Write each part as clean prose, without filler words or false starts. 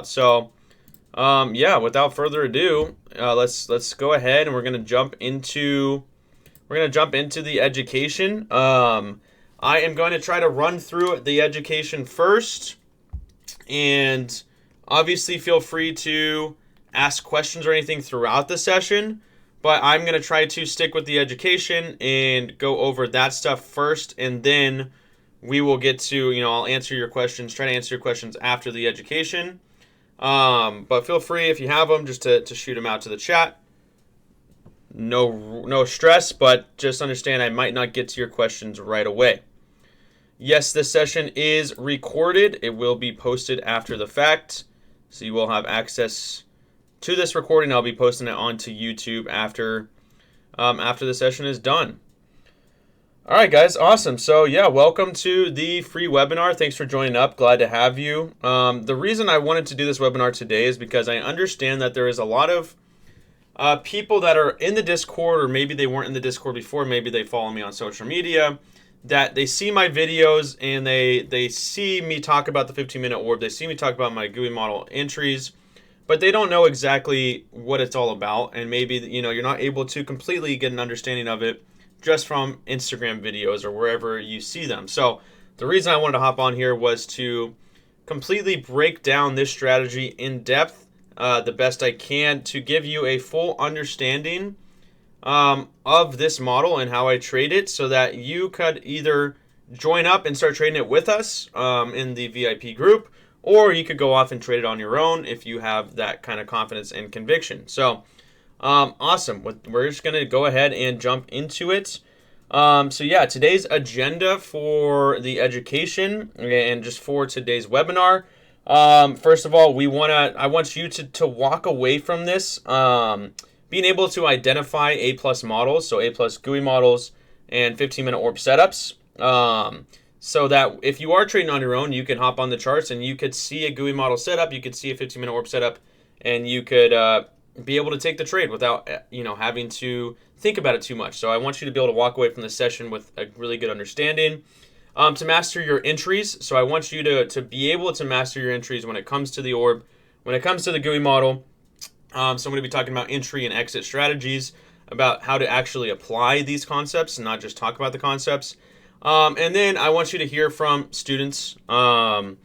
So, yeah, without further ado, let's go ahead and we're gonna jump into the education. I am going to try to run through the education first, and obviously feel free to ask questions or anything throughout the session. But I'm going to try to stick with the education and go over that stuff first, and then we will get to, I'll answer your questions, try to answer your questions after the education. But feel free, if you have them, just to shoot them out to the chat. No stress, but just understand I might not get to your questions right away. Yes, this session is recorded. It will be posted after the fact, so you will have access to this recording. I'll be posting it onto YouTube after the session is done. All right, guys, awesome. So yeah, welcome to the free webinar. Thanks for joining up. Glad to have you. The reason I wanted to do this webinar today is because I understand that there is a lot of people that are in the Discord, or maybe they weren't in the Discord before. Maybe they follow me on social media, that they see my videos and they see me talk about the 15-minute orb. They see me talk about my Gooey model entries, but they don't know exactly what it's all about. And maybe, you're not able to completely get an understanding of it just from Instagram videos or wherever you see them. So the reason I wanted to hop on here was to completely break down this strategy in depth, the best I can, to give you a full understanding of this model and how I trade it, so that you could either join up and start trading it with us in the VIP group, or you could go off and trade it on your own if you have that kind of confidence and conviction. So awesome. We're just going to go ahead and jump into it. So yeah, today's agenda for the education, and just for today's webinar, first of all, I want you to walk away from this being able to identify A+ models, so A+ Gooey models and 15-minute orb setups, so that if you are trading on your own, you can hop on the charts and you could see a Gooey model setup, you could see a 15-minute orb setup, and you could be able to take the trade without having to think about it too much. So I want you to be able to walk away from this session with a really good understanding. To master your entries, so I want you to be able to master your entries when it comes to the orb, when it comes to the Gooey model. So I'm going to be talking about entry and exit strategies, about how to actually apply these concepts and not just talk about the concepts. And then I want you to hear from students that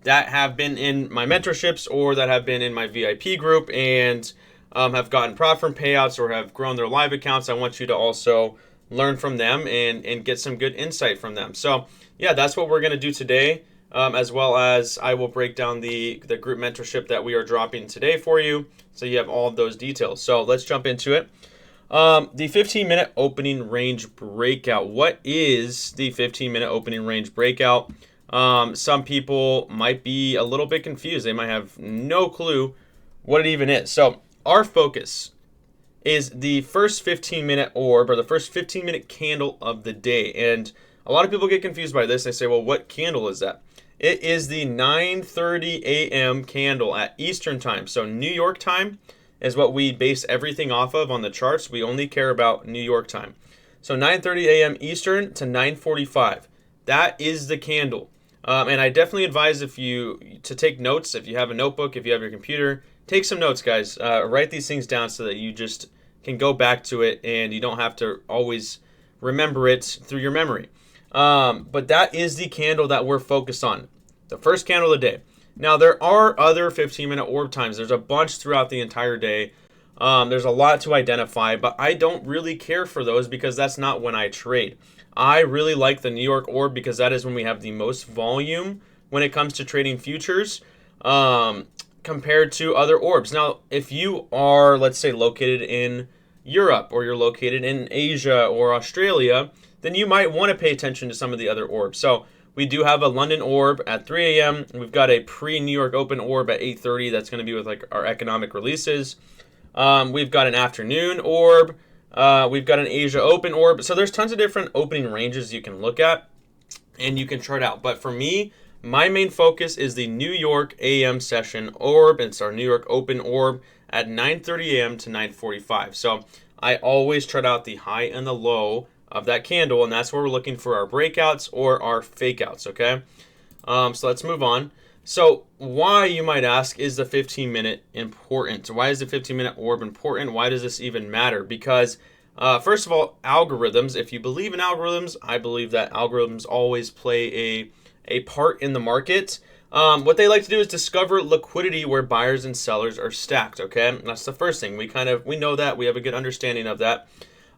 have been in my mentorships or that have been in my VIP group and have gotten prop firm payouts or have grown their live accounts. I want you to also learn from them and get some good insight from them. So yeah, that's what we're going to do today, as well as I will break down the group mentorship that we are dropping today for you, so you have all of those details. So let's jump into it. The 15-minute opening range breakout. What is the 15-minute opening range breakout? Some people might be a little bit confused. They might have no clue what it even is. So our focus is the first 15-minute orb, or the first 15-minute candle of the day. And a lot of people get confused by this. They say, well, what candle is that? It is the 9:30 a.m. candle at Eastern time. So New York time is what we base everything off of on the charts. We only care about New York time. So 9:30 a.m. Eastern to 9:45. That is the candle. And I definitely advise to take notes. If you have a notebook, if you have your computer, take some notes, guys. Write these things down so that you just can go back to it and you don't have to always remember it through your memory. But that is the candle that we're focused on, the first candle of the day. Now, there are other 15-minute orb times. There's a bunch throughout the entire day. There's a lot to identify, but I don't really care for those because that's not when I trade. I really like the New York orb because that is when we have the most volume when it comes to trading futures, compared to other orbs. Now, if you are, let's say, located in Europe, or you're located in Asia or Australia, then you might want to pay attention to some of the other orbs. So we do have a London orb at 3 a.m. We've got a pre-New York Open orb at 8:30. That's going to be with like our economic releases. We've got an afternoon orb. We've got an Asia Open orb. So there's tons of different opening ranges you can look at and you can chart out. But for me, my main focus is the New York AM session orb. It's our New York Open orb at 9:30 a.m. to 9:45. So I always chart out the high and the low of that candle, and that's where we're looking for our breakouts or our fake outs, okay? So let's move on. So why, you might ask, is the 15-minute important? Why is the 15-minute orb important? Why does this even matter? Because first of all, algorithms. If you believe in algorithms, I believe that algorithms always play a part in the market. What they like to do is discover liquidity where buyers and sellers are stacked. Okay, and that's the first thing. We know that, we have a good understanding of that.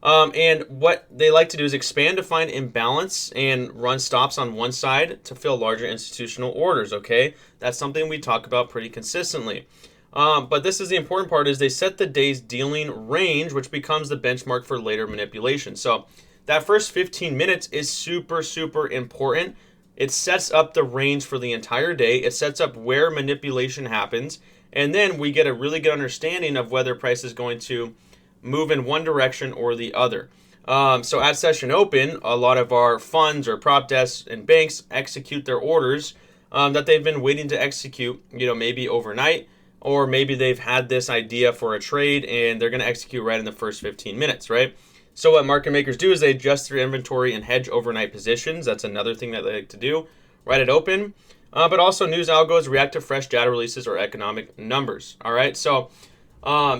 And what they like to do is expand to find imbalance and run stops on one side to fill larger institutional orders. Okay, that's something we talk about pretty consistently. But this is the important part: is they set the day's dealing range, which becomes the benchmark for later manipulation. So that first 15 minutes is super, super important. It sets up the range for the entire day. It sets up where manipulation happens. And then we get a really good understanding of whether price is going to move in one direction or the other. So at session open, a lot of our funds or prop desks and banks execute their orders that they've been waiting to execute, maybe overnight, or maybe they've had this idea for a trade and they're going to execute right in the first 15 minutes, right? So what market makers do is they adjust their inventory and hedge overnight positions. That's another thing that they like to do right at open. But also news algos react to fresh data releases or economic numbers. All right, so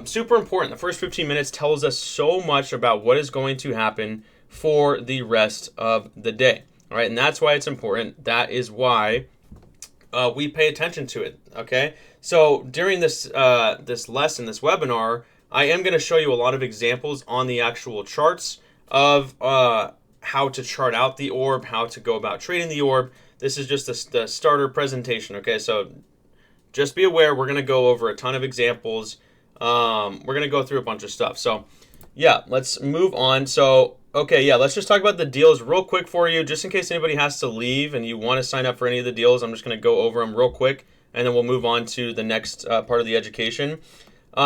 super important. The first 15 minutes tells us so much about what is going to happen for the rest of the day. All right, and that's why it's important. That is why we pay attention to it. Okay, so during this lesson, this webinar, I am going to show you a lot of examples on the actual charts of how to chart out the orb, how to go about trading the orb. This is just the starter presentation. Okay, so just be aware, we're going to go over a ton of examples. We're going to go through a bunch of stuff. So yeah, let's move on. So, okay, yeah, let's just talk about the deals real quick for you, just in case anybody has to leave and you want to sign up for any of the deals. I'm just going to go over them real quick, and then we'll move on to the next part of the education.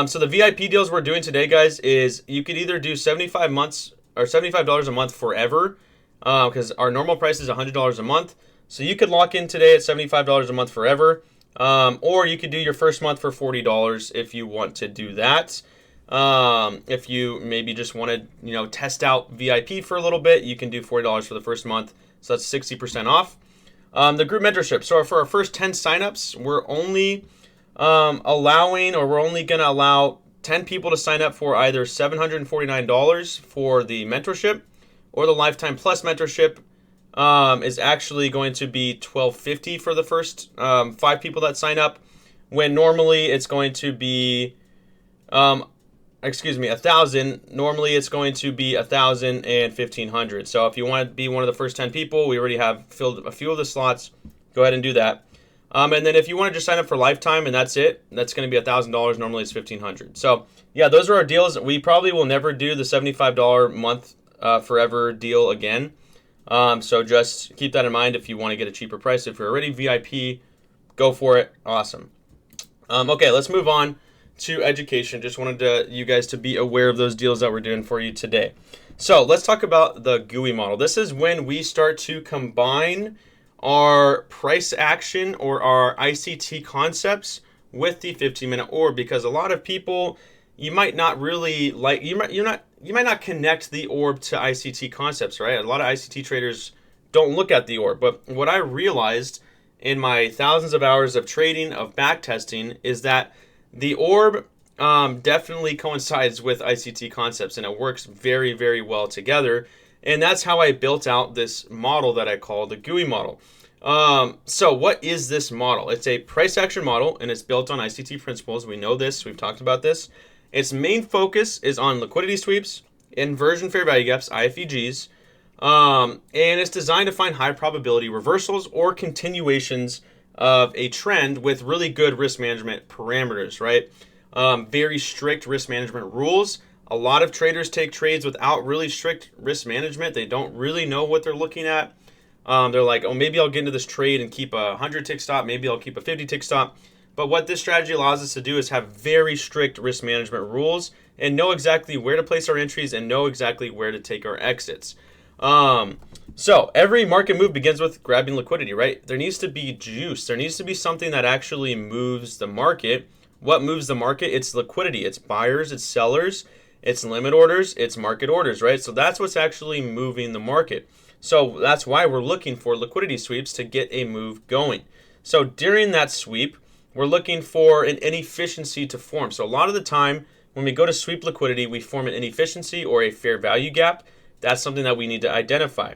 So the VIP deals we're doing today, guys, is you could either do $75 a month forever, because our normal price is $100 a month. So you could lock in today at $75 a month forever. Or you could do your first month for $40 if you want to do that. If you maybe just want to, test out VIP for a little bit, you can do $40 for the first month. So that's 60% off. The group mentorship. So for our first 10 signups, we're only we're only going to allow 10 people to sign up for either $749 for the mentorship, or the lifetime plus mentorship is actually going to be $1,250 for the first 5 people that sign up, when normally it's going to be $1,000. Normally it's going to be $1,000 and $1,500. So if you want to be one of the first 10 people, we already have filled a few of the slots. Go ahead and do that. And then if you want to just sign up for lifetime and that's it, that's going to be $1,000. Normally it's $1,500. So yeah, those are our deals. We probably will never do the $75 month forever deal again. So just keep that in mind if you want to get a cheaper price. If you're already VIP, go for it. Awesome. Okay, let's move on to education. Just wanted you guys to be aware of those deals that we're doing for you today. So let's talk about the Gooey model. This is when we start to combine our price action or our ICT concepts with the 15-minute orb, because a lot of people, you might not really like, you might not connect the orb to ICT concepts, right? A lot of ICT traders don't look at the orb. But what I realized in my thousands of hours of trading, of back testing, is that the orb definitely coincides with ICT concepts, and it works very, very well together. And that's how I built out this model that I call the Gooey model. So what is this model? It's a price action model, and it's built on ICT principles. We know this. We've talked about this. Its main focus is on liquidity sweeps, inversion fair value gaps, IFVGs, and it's designed to find high probability reversals or continuations of a trend with really good risk management parameters, right? Very strict risk management rules. A lot of traders take trades without really strict risk management. They don't really know what they're looking at. They're like, oh, maybe I'll get into this trade and keep a 100 tick stop. Maybe I'll keep a 50 tick stop. But what this strategy allows us to do is have very strict risk management rules and know exactly where to place our entries and know exactly where to take our exits. So every market move begins with grabbing liquidity, right? There needs to be juice. There needs to be something that actually moves the market. What moves the market? It's liquidity. It's buyers, it's sellers, it's limit orders, it's market orders, right? So that's what's actually moving the market. So that's why we're looking for liquidity sweeps to get a move going. So during that sweep, we're looking for an inefficiency to form. So a lot of the time when we go to sweep liquidity, we form an inefficiency or a fair value gap. That's something that we need to identify.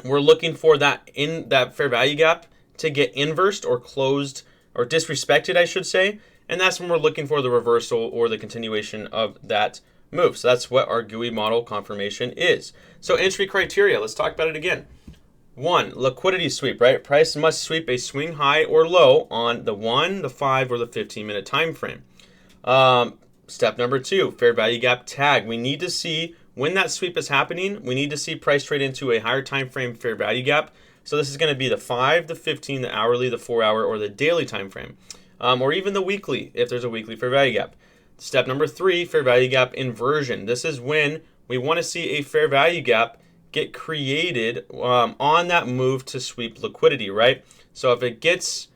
We're looking for that in that fair value gap to get inversed or closed or disrespected, I should say. And that's when we're looking for the reversal or the continuation of that move. So that's what our Gooey model confirmation is. So entry criteria, let's talk about it again. 1, liquidity sweep, right? Price must sweep a swing high or low on the 1, the 5, or the 15-minute time frame. Step number 2, fair value gap tag. We need to see when that sweep is happening, we need to see price trade into a higher time frame fair value gap. So this is going to be the 5, the 15, the hourly, the 4-hour, or the daily time frame, or even the weekly if there's a weekly fair value gap. Step number 3, fair value gap inversion. This is when we want to see a fair value gap get created on that move to sweep liquidity, right? So if it gets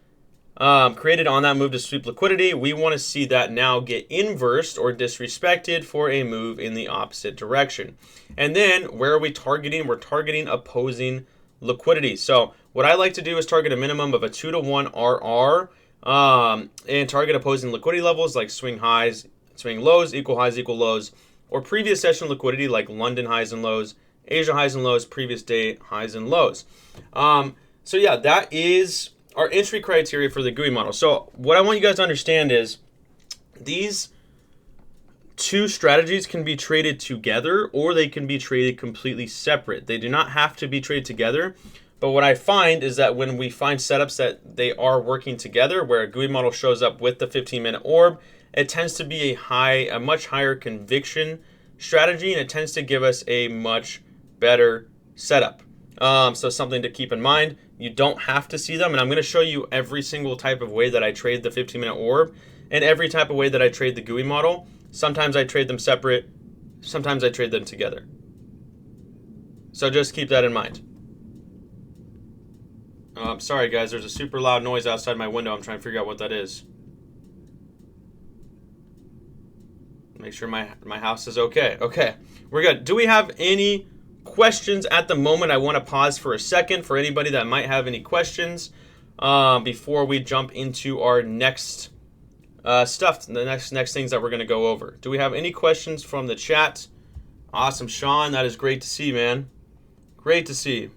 created on that move to sweep liquidity, we want to see that now get inversed or disrespected for a move in the opposite direction. And then where are we targeting? We're targeting opposing liquidity. So what I like to do is target a minimum of a 2-to-1 RR and target opposing liquidity levels like swing highs, swing lows, equal highs, equal lows, or previous session liquidity like London highs and lows, Asia highs and lows, previous day highs and lows. So yeah, that is our entry criteria for the Gooey model. So what I want you guys to understand is these two strategies can be traded together or they can be traded completely separate. They do not have to be traded together. But what I find is that when we find setups that they are working together, where a Gooey model shows up with the 15-minute orb, it tends to be a much higher conviction strategy, and it tends to give us a much better setup. So something to keep in mind. You don't have to see them, and I'm going to show you every single type of way that I trade the 15-minute orb and every type of way that I trade the Gooey model. Sometimes I trade them separate, sometimes I trade them together. So just keep that in mind. Sorry guys, there's a super loud noise outside my window. I'm trying to figure out what that is. Make sure my house is okay. Okay, we're good. Do we have any questions at the moment? I want to pause for a second for anybody that might have any questions before we jump into our next stuff, the next things that we're going to go over. Do we have any questions from the chat? Awesome, Sean. That is great to see, man. Great to see.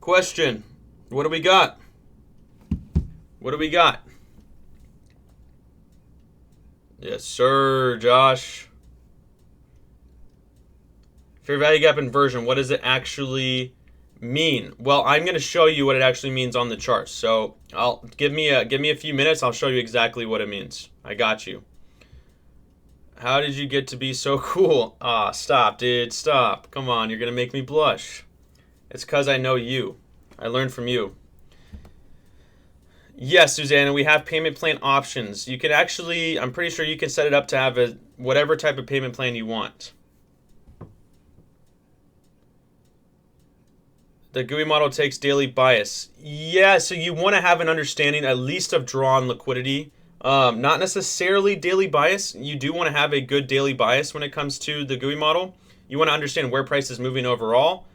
Question. What do we got? What do we got? Yes, sir, Josh. Fair value gap inversion, what does it actually mean? Well, I'm going to show you what it actually means on the chart. So give me a few minutes. I'll show you exactly what it means. I got you. How did you get to be so cool? Stop, dude. Stop. Come on, you're going to make me blush. It's because I know you. I learned from you. Yes, Susanna, we have payment plan options. You can actually, I'm pretty sure you can set it up to have whatever type of payment plan you want. The Gooey model takes daily bias. Yeah, so you want to have an understanding at least of drawn liquidity. Not necessarily daily bias. You do want to have a good daily bias when it comes to the Gooey model. You want to understand where price is moving overall.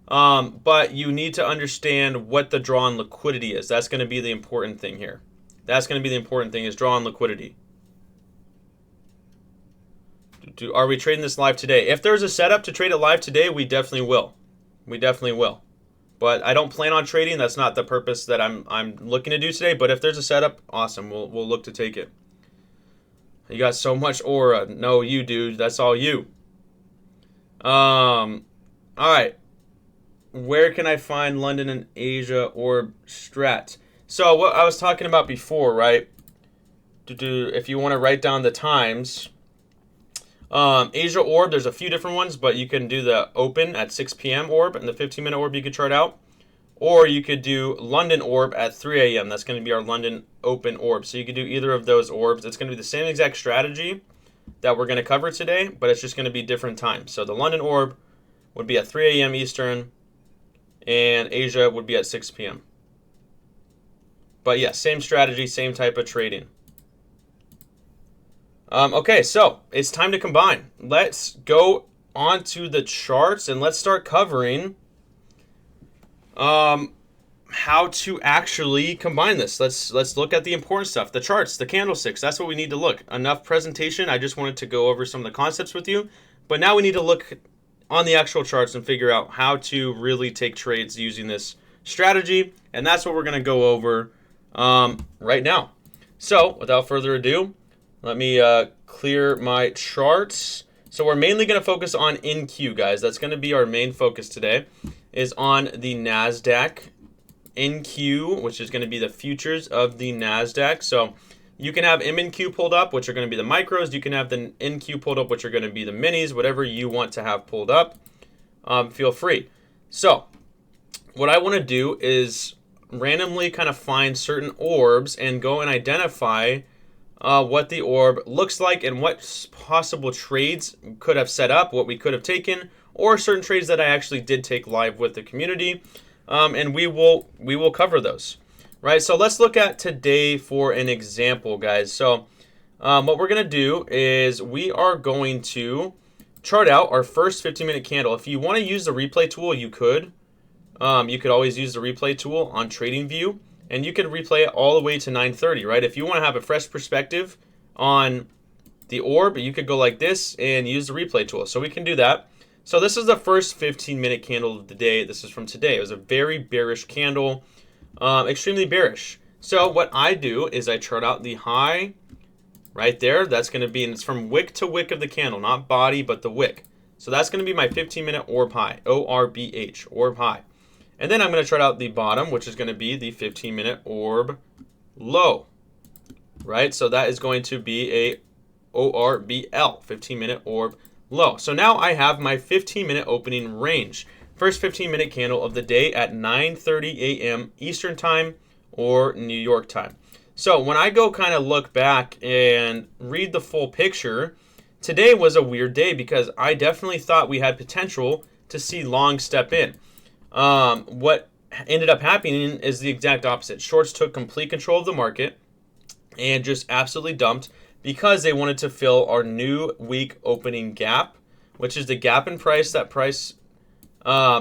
But you need to understand what the drawn liquidity is. That's going to be the important thing here. That's going to be the important thing is drawn liquidity. Are we trading this live today? If there's a setup to trade it live today, we definitely will. We definitely will. But I don't plan on trading. That's not the purpose that I'm looking to do today. But if there's a setup, awesome. We'll look to take it. You got so much aura. No, you, dude. That's all you. All right. Where can I find London and Asia orb strat? So what I was talking about before, right? If you want to write down the times, Asia orb, there's a few different ones, but you can do the open at 6 p.m. orb and the 15-minute orb you could chart out. Or you could do London orb at 3 a.m. That's going to be our London open orb. So you could do either of those orbs. It's going to be the same exact strategy that we're going to cover today, but it's just going to be different times. So the London orb would be at 3 a.m. Eastern, and Asia would be at 6 p.m. But yeah, same strategy, same type of trading. Okay, so it's time to combine. Let's go onto the charts and let's start covering How to actually combine this. Let's look at the important stuff, the charts, the candlesticks. That's what we need to look. Enough presentation. I just wanted to go over some of the concepts with you, but now we need to look on the actual charts and figure out how to really take trades using this strategy, and that's what we're going to go over right now. So without further ado, let me clear my charts. So we're mainly going to focus on NQ, guys. That's going to be our main focus today, is on the NASDAQ NQ, which is going to be the futures of the NASDAQ. So you can have MNQ pulled up, which are going to be the micros. You can have the NQ pulled up, which are going to be the minis, whatever you want to have pulled up. Feel free. So what I want to do is randomly kind of find certain orbs and go and identify what the orb looks like and what possible trades could have set up, what we could have taken, or certain trades that I actually did take live with the community. And we will cover those, right? So let's look at today for an example, guys. So what we're going to do is we are going to chart out our first 15-minute candle. If you want to use the replay tool, you could. You could always use the replay tool on TradingView, and you could replay it all the way to 9:30, right? If you want to have a fresh perspective on the orb, you could go like this and use the replay tool. So we can do that. So this is the first 15-minute candle of the day. This is from today. It was a very bearish candle, extremely bearish. So what I do is I chart out the high right there. That's going to be, and it's from wick to wick of the candle, not body, but the wick. So that's going to be my 15-minute orb high, ORBH, orb high. And then I'm going to chart out the bottom, which is going to be the 15-minute orb low, right? So that is going to be a ORBL, 15-minute orb low. So now I have my 15-minute opening range. First 15-minute candle of the day at 9:30 a.m. Eastern time or New York time. So when I go kind of look back and read the full picture, today was a weird day because I definitely thought we had potential to see long step in. What ended up happening is the exact opposite. Shorts took complete control of the market and just absolutely dumped because they wanted to fill our new week opening gap, which is the gap in price that price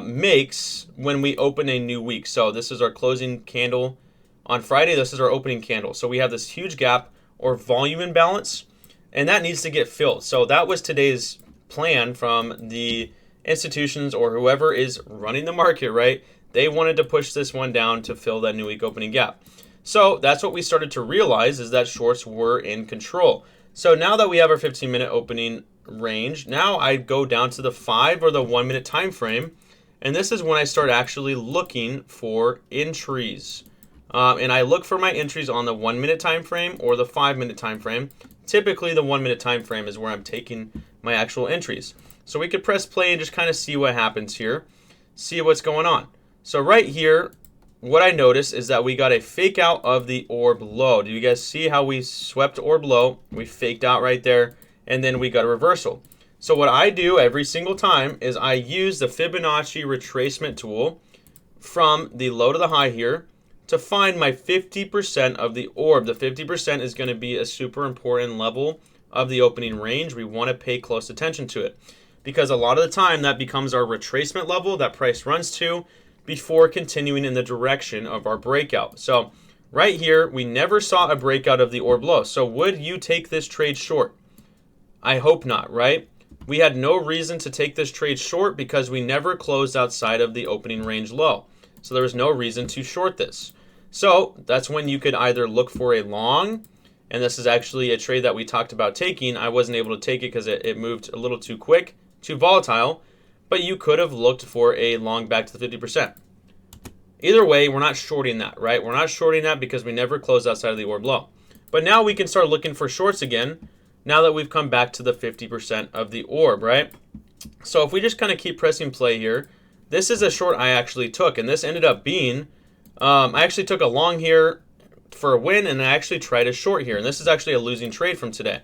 makes when we open a new week. So this is our closing candle on Friday. This is our opening candle. So we have this huge gap or volume imbalance, and that needs to get filled. So that was today's plan from the institutions or whoever is running the market, right? They wanted to push this one down to fill that new week opening gap. So that's what we started to realize, is that shorts were in control. So now that we have our 15-minute opening range, now I go down to the 5 or the 1 minute time frame, and this is when I start actually looking for entries. And I look for my entries on the 1 minute time frame or the 5 minute time frame. Typically the 1 minute time frame is where I'm taking my actual entries. So we could press play and just kind of see what happens here, see what's going on. So right here, what I noticed is that we got a fake out of the orb low. Do you guys see how we swept orb low? We faked out right there, and then we got a reversal. So what I do every single time is I use the Fibonacci retracement tool from the low to the high here to find my 50% of the orb. The 50% is going to be a super important level of the opening range. We want to pay close attention to it because a lot of the time that becomes our retracement level that price runs to before continuing in the direction of our breakout. So right here, we never saw a breakout of the orb low. So would you take this trade short? I hope not, right? We had no reason to take this trade short because we never closed outside of the opening range low. So there was no reason to short this. So that's when you could either look for a long, and this is actually a trade that we talked about taking. I wasn't able to take it because it moved a little too quick, too volatile, but you could have looked for a long back to the 50%. Either way, we're not shorting that, right? We're not shorting that because we never closed outside of the orb low. But now we can start looking for shorts again now that we've come back to the 50% of the orb, right? So if we just kind of keep pressing play here, this is a short I actually took, and this ended up being, I actually took a long here for a win, and I actually tried a short here, and this is actually a losing trade from today.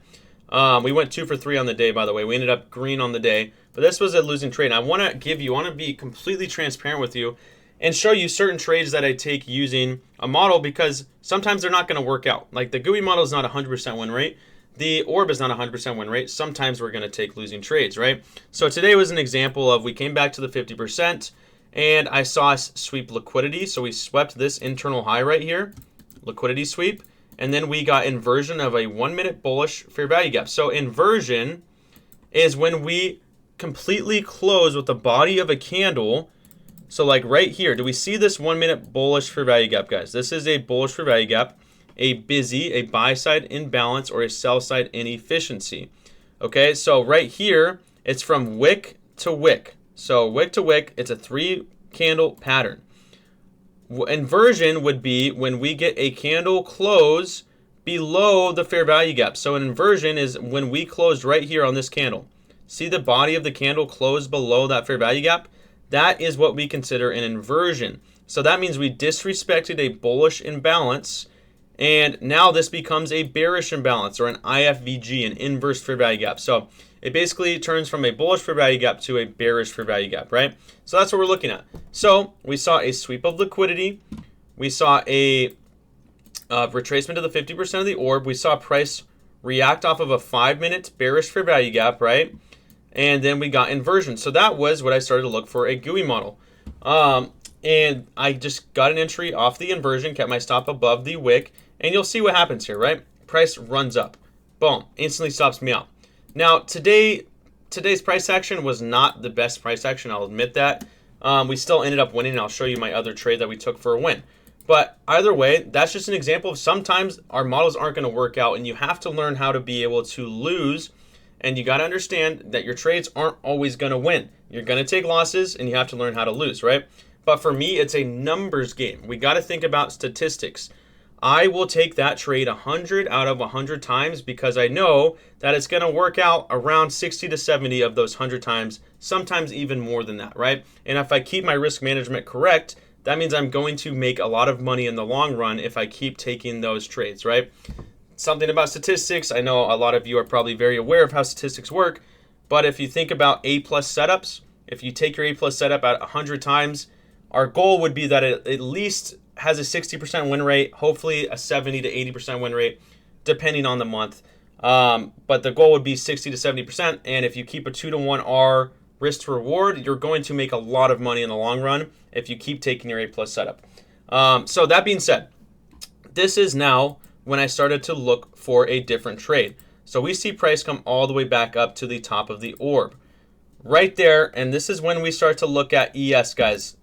We went 2 for 3 on the day, by the way. We ended up green on the day, but this was a losing trade. I want to be completely transparent with you and show you certain trades that I take using a model because sometimes they're not going to work out. Like the Gooey model is not 100% win rate. The orb is not 100% win rate. Sometimes we're going to take losing trades, right? So today was an example of we came back to the 50%, and I saw us sweep liquidity. So we swept this internal high right here, liquidity sweep, and then we got inversion of a 1 minute bullish fair value gap. So inversion is when we completely close with the body of a candle. So like right here, do we see this 1 minute bullish fair value gap, guys? This is a bullish fair value gap, a busy, a buy side imbalance, or a sell side inefficiency. Okay, so right here, it's from wick to wick. So wick to wick, it's a 3 candle pattern. Inversion would be when we get a candle close below the fair value gap. So an inversion is when we closed right here on this candle. See the body of the candle close below that fair value gap? That is what we consider an inversion. So that means we disrespected a bullish imbalance, and now this becomes a bearish imbalance, or an IFVG, an inverse fair value gap. So it basically turns from a bullish fair value gap to a bearish fair value gap, right? So that's what we're looking at. So we saw a sweep of liquidity. We saw a retracement of the 50% of the orb. We saw price react off of a 5 minute bearish fair value gap, right? And then we got inversion. So that was what I started to look for, a Gooey model. And I just got an entry off the inversion, kept my stop above the wick, and you'll see what happens here, right? Price runs up. Boom, instantly stops me out. Now, today's price action was not the best price action, I'll admit that. We still ended up winning, and I'll show you my other trade that we took for a win. But either way, that's just an example of sometimes our models aren't going to work out, and you have to learn how to be able to lose. And you got to understand that your trades aren't always going to win. You're going to take losses, and you have to learn how to lose, right? But for me, it's a numbers game. We got to think about statistics. I will take that trade 100 out of 100 times because I know that it's going to work out around 60 to 70 of those 100 times, sometimes even more than that, right? And if I keep my risk management correct, that means I'm going to make a lot of money in the long run if I keep taking those trades, right? Something about statistics. I know a lot of you are probably very aware of how statistics work, but if you think about A+ setups, if you take your A+ setup at 100 times, our goal would be that it at least has a 60% win rate, hopefully a 70 to 80% win rate, depending on the month. But the goal would be 60 to 70%, and if you keep a 2-to-1 R risk to reward, you're going to make a lot of money in the long run if you keep taking your A+ setup. So that being said, this is now when I started to look for a different trade. So we see price come all the way back up to the top of the orb. Right there, and this is when we start to look at ES, guys.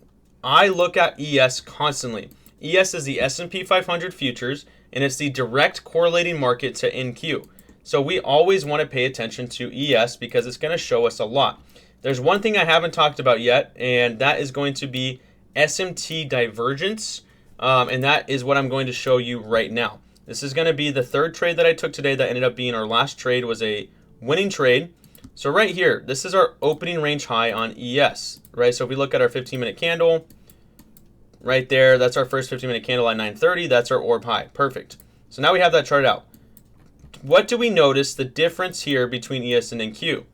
I look at ES constantly. ES is the S&P 500 futures, and it's the direct correlating market to NQ. So we always want to pay attention to ES because it's going to show us a lot. There's one thing I haven't talked about yet, and that is going to be SMT divergence, and that is what I'm going to show you right now. This is going to be the third trade that I took today that ended up being our last trade, was a winning trade. So right here, this is our opening range high on ES, right? So if we look at our 15-minute candle, right there, that's our first 15-minute candle at 9:30. That's our orb high. Perfect. So now we have that charted out. What do we notice the difference here between ES and NQ?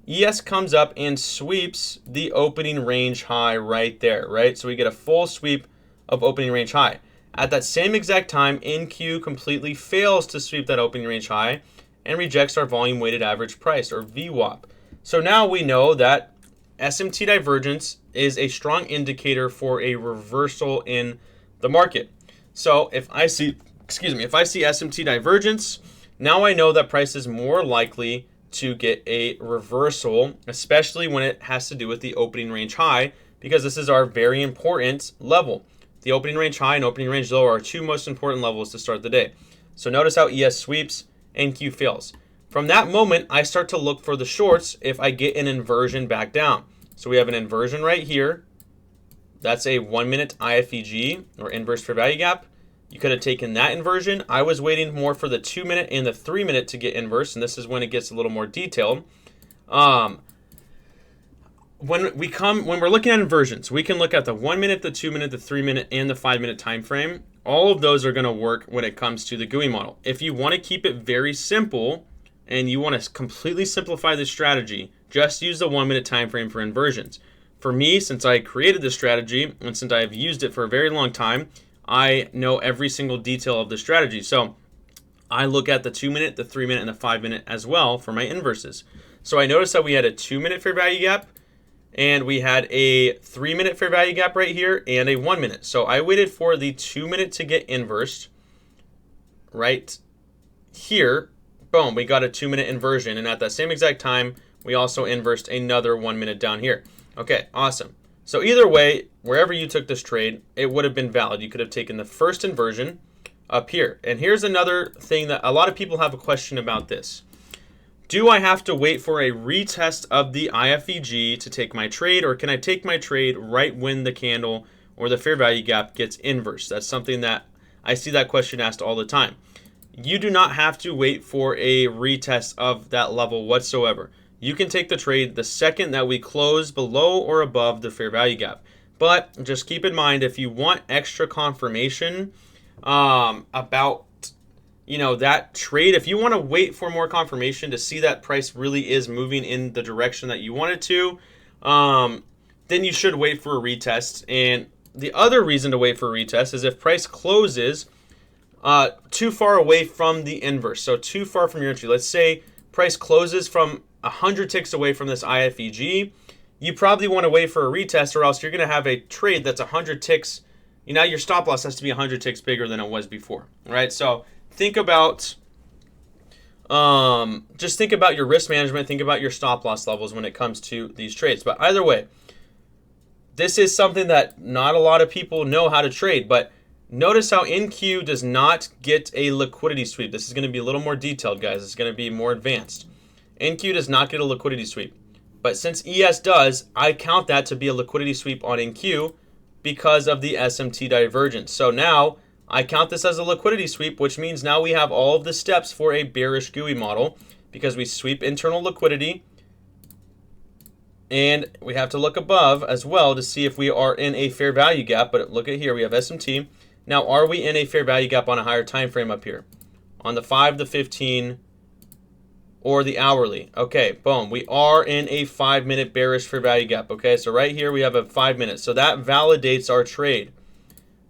ES comes up and sweeps the opening range high right there, right? So we get a full sweep of opening range high. At that same exact time, NQ completely fails to sweep that opening range high and rejects our volume weighted average price, or VWAP. So now we know that SMT divergence is a strong indicator for a reversal in the market. So if I see SMT divergence, now I know that price is more likely to get a reversal, especially when it has to do with the opening range high, because this is our very important level. The opening range high and opening range low are our two most important levels to start the day. So notice how ES sweeps, NQ fails. From that moment, I start to look for the shorts if I get an inversion back down. So we have an inversion right here. That's a 1 minute IFVG, or inverse fair value gap. You could have taken that inversion. I was waiting more for the 2 minute and the 3 minute to get inverse, and this is when it gets a little more detailed. When we're looking at inversions, we can look at the 1 minute, the 2 minute, the 3 minute, and the 5 minute time frame. All of those are going to work when it comes to the Gooey model. If you want to keep it very simple and you want to completely simplify this strategy, just use the 1 minute time frame for inversions. For me, since I created this strategy and since I have used it for a very long time, I know every single detail of the strategy. So I look at the 2 minute, the 3 minute, and the 5 minute as well for my inverses. So I noticed that we had a 2 minute fair value gap, and we had a 3-minute fair value gap right here and a 1 minute. So I waited for the 2 minute to get inversed right here. Boom, we got a 2 minute inversion, and at that same exact time we also inversed another 1 minute down here. Okay, awesome. So either way, wherever you took this trade, it would have been valid. You could have taken the first inversion up here. And here's another thing that a lot of people have a question about this. Do I have to wait for a retest of the IFEG to take my trade, or can I take my trade right when the candle or the fair value gap gets inversed? That's something that I see that question asked all the time. You do not have to wait for a retest of that level whatsoever. You can take the trade the second that we close below or above the fair value gap. But just keep in mind, if you want extra confirmation about that trade, if you want to wait for more confirmation to see that price really is moving in the direction that you want it to, then you should wait for a retest. And the other reason to wait for a retest is if price closes too far away from the inverse, so too far from your entry. Let's say price closes from 100 ticks away from this IFEG. You probably want to wait for a retest, or else you're going to have a trade that's 100 ticks. Your stop loss has to be 100 ticks bigger than it was before, right? So think about, just think about your risk management. Think about your stop loss levels when it comes to these trades. But either way, this is something that not a lot of people know how to trade. But notice how NQ does not get a liquidity sweep. This is going to be a little more detailed, guys. It's going to be more advanced. NQ does not get a liquidity sweep. But since ES does, I count that to be a liquidity sweep on NQ because of the SMT divergence. So now I count this as a liquidity sweep, which means now we have all of the steps for a bearish Gooey model, because we sweep internal liquidity, and we have to look above as well to see if we are in a fair value gap. But look at here, we have SMT. Now, are we in a fair value gap on a higher time frame up here? On the 5, the 15, or the hourly? Okay, boom. We are in a 5-minute bearish fair value gap. Okay, so right here we have a 5 minutes. So that validates our trade.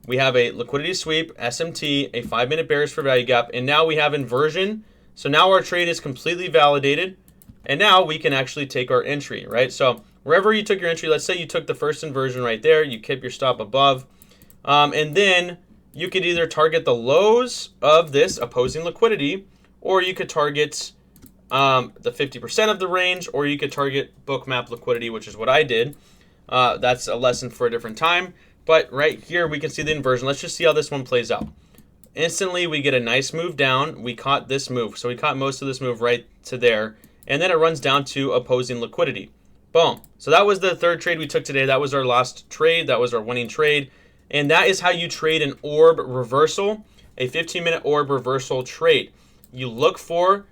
We have a liquidity sweep, SMT, a 5-minute bearish fair value gap, and now we have inversion. So now our trade is completely validated, and now we can actually take our entry, right? So wherever you took your entry, let's say you took the first inversion right there, you kept your stop above, and then you could either target the lows of this opposing liquidity, or you could target the 50% of the range, or you could target bookmap liquidity, which is what I did. That's a lesson for a different time. But right here, we can see the inversion. Let's just see how this one plays out. Instantly, we get a nice move down. We caught this move. So we caught most of this move right to there. And then it runs down to opposing liquidity. Boom. So that was the third trade we took today. That was our last trade. That was our winning trade. And that is how you trade an orb reversal, a 15-minute orb reversal trade. You look for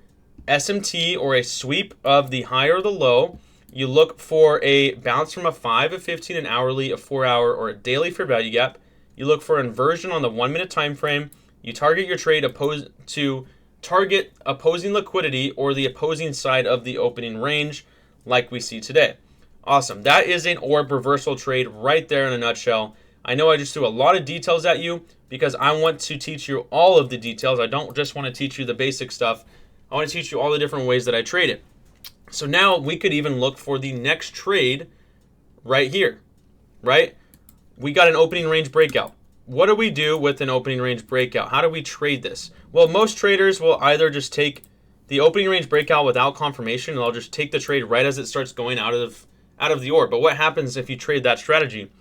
SMT, or a sweep of the high or the low. You look for a bounce from a 5, a 15, an hourly, a 4-hour, or a daily fair value gap. You look for inversion on the 1-minute time frame. You target your trade to target opposing liquidity or the opposing side of the opening range, like we see today. Awesome. That is an orb reversal trade right there in a nutshell. I know I just threw a lot of details at you because I want to teach you all of the details. I don't just want to teach you the basic stuff. I want to teach you all the different ways that I trade it. So now we could even look for the next trade right here, right? We got an opening range breakout. What do we do with an opening range breakout? How do we trade this? Well, most traders will either just take the opening range breakout without confirmation, and they'll just take the trade right as it starts going out of the orb. But what happens if you trade that strategy?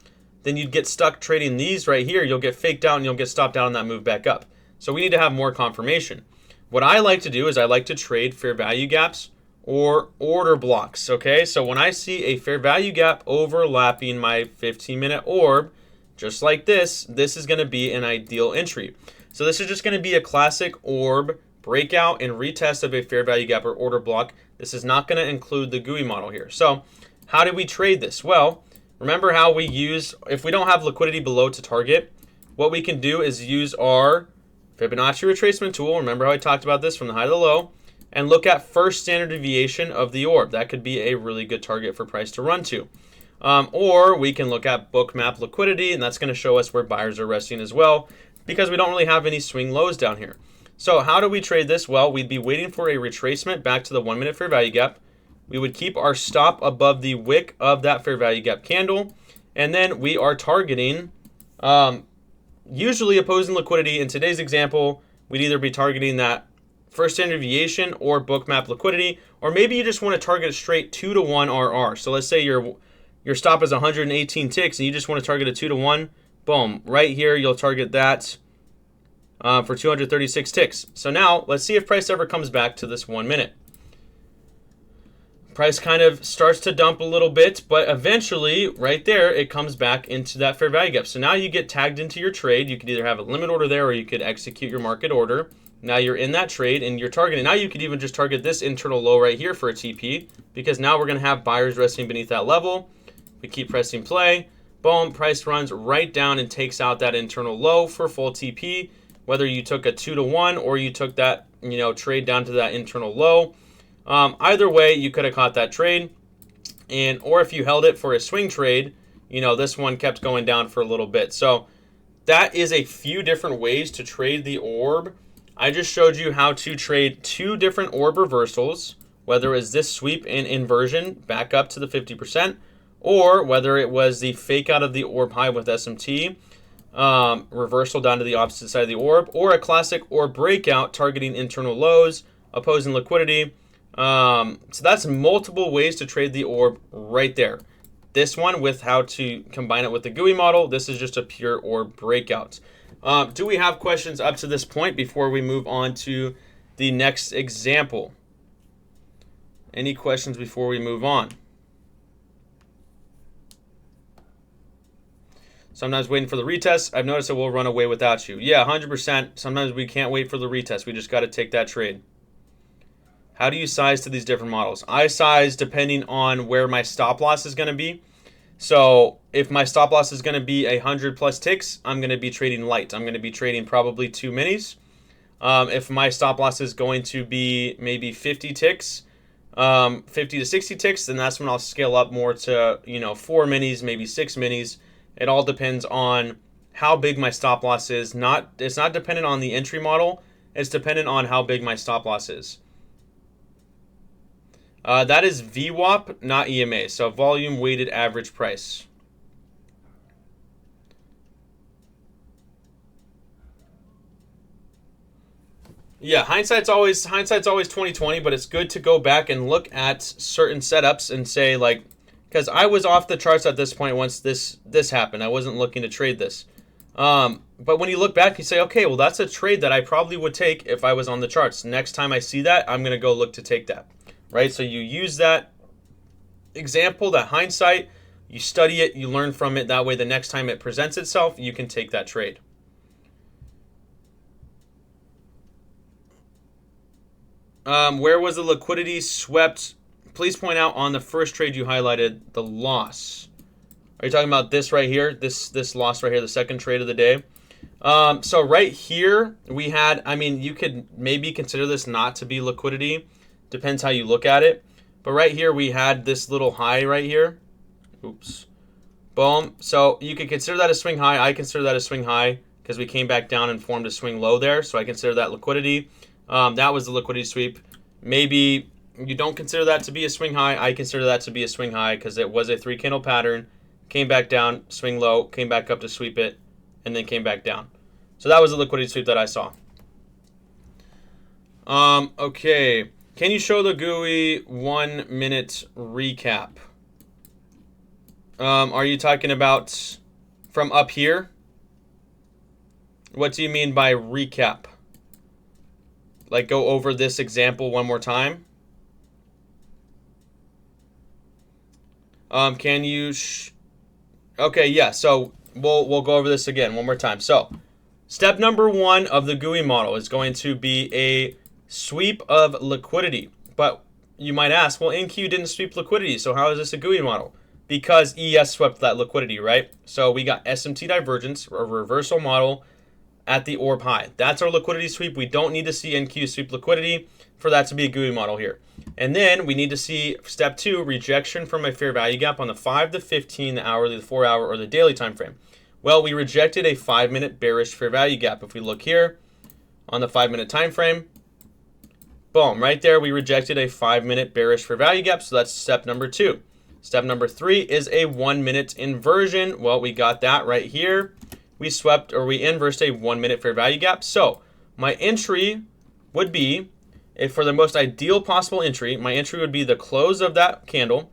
Then you'd get stuck trading these right here. You'll get faked out and you'll get stopped out on that move back up. So we need to have more confirmation. What I like to do is I like to trade fair value gaps or order blocks, okay? So when I see a fair value gap overlapping my 15-minute orb, just like this is going to be an ideal entry. So this is just going to be a classic orb breakout and retest of a fair value gap or order block. This is not going to include the Gooey model here. So how do we trade this? Well, remember how we use, if we don't have liquidity below to target, what we can do is use our Fibonacci retracement tool. Remember how I talked about this from the high to the low, and look at first standard deviation of the orb. That could be a really good target for price to run to. Or we can look at bookmap liquidity, and that's going to show us where buyers are resting as well, because we don't really have any swing lows down here. So how do we trade this? Well, we'd be waiting for a retracement back to the 1-minute fair value gap. We would keep our stop above the wick of that fair value gap candle. And then we are targeting usually opposing liquidity. In today's example, we'd either be targeting that first standard deviation or bookmap liquidity, or maybe you just want to target a straight 2-to-1 RR. So let's say your stop is 118 ticks and you just want to target a 2-to-1. Boom, right here you'll target that for 236 ticks. So now let's see if price ever comes back to this 1 minute. Price kind of starts to dump a little bit, but eventually right there it comes back into that fair value gap. So now you get tagged into your trade. You could either have a limit order there or you could execute your market order. Now you're in that trade and you're targeting. Now you could even just target this internal low right here for a TP, because now we're going to have buyers resting beneath that level. We keep pressing play. Boom, price runs right down and takes out that internal low for full TP. Whether you took a 2-to-1 or you took that, trade down to that internal low. Either way, you could have caught that trade, or if you held it for a swing trade, this one kept going down for a little bit. So that is a few different ways to trade the orb. I just showed you how to trade 2 different orb reversals, whether it was this sweep and inversion back up to the 50%, or whether it was the fake out of the orb high with SMT, reversal down to the opposite side of the orb, or a classic orb breakout targeting internal lows, opposing liquidity. So that's multiple ways to trade the orb right there. This one with how to combine it with the Gooey model. This is just a pure orb breakout. Do we have questions up to this point before we move on to the next example? Any questions before we move on? Sometimes waiting for the retest. I've noticed it will run away without you. Yeah, 100%. Sometimes we can't wait for the retest. We just got to take that trade. How do you size to these different models? I size depending on where my stop loss is going to be. So if my stop loss is going to be 100 plus ticks, I'm going to be trading light. I'm going to be trading probably 2 minis. If my stop loss is going to be maybe 50 ticks, 50 to 60 ticks, then that's when I'll scale up more to 4 minis, maybe 6 minis. It all depends on how big my stop loss is. It's not dependent on the entry model. It's dependent on how big my stop loss is. That is VWAP, not EMA. So volume weighted average price. Yeah, hindsight's always 20/20, but it's good to go back and look at certain setups and say, like, because I was off the charts at this point once this happened. I wasn't looking to trade this. But when you look back, you say, okay, well, that's a trade that I probably would take if I was on the charts. Next time I see that, I'm going to go look to take that. Right? So you use that example, that hindsight, you study it, you learn from it. That way, the next time it presents itself, you can take that trade. Where was the liquidity swept? Please point out on the first trade you highlighted the loss. Are you talking about this right here? This loss right here, the second trade of the day? So right here, we had, you could maybe consider this not to be liquidity. Depends how you look at it. But right here, we had this little high right here. Oops. Boom. So you could consider that a swing high. I consider that a swing high because we came back down and formed a swing low there. So I consider that liquidity. That was the liquidity sweep. Maybe you don't consider that to be a swing high. I consider that to be a swing high because it was a 3-candle pattern. Came back down, swing low, came back up to sweep it, and then came back down. So that was the liquidity sweep that I saw. Okay. Can you show the Gooey 1 minute recap? Are you talking about from up here? What do you mean by recap? Like go over this example one more time? Can you... Okay, yeah, so we'll go over this again one more time. So step number 1 of the Gooey model is going to be a sweep of liquidity. But you might ask, well, NQ didn't sweep liquidity, so how is this a Gooey model? Because ES swept that liquidity, right? So we got SMT divergence, a reversal model at the orb high. That's our liquidity sweep. We don't need to see NQ sweep liquidity for that to be a Gooey model here. And then we need to see step 2, rejection from a fair value gap on the 5 to 15, the hourly, the 4-hour, or the daily time frame. Well, we rejected a 5-minute bearish fair value gap. If we look here on the 5-minute time frame, Boom, right there we rejected a 5-minute bearish fair value gap, so that's step number 2. Step number 3 is a 1-minute inversion. Well, we got that right here. We inversed a 1-minute fair value gap. So my entry would be, if for the most ideal possible entry, my entry would be the close of that candle,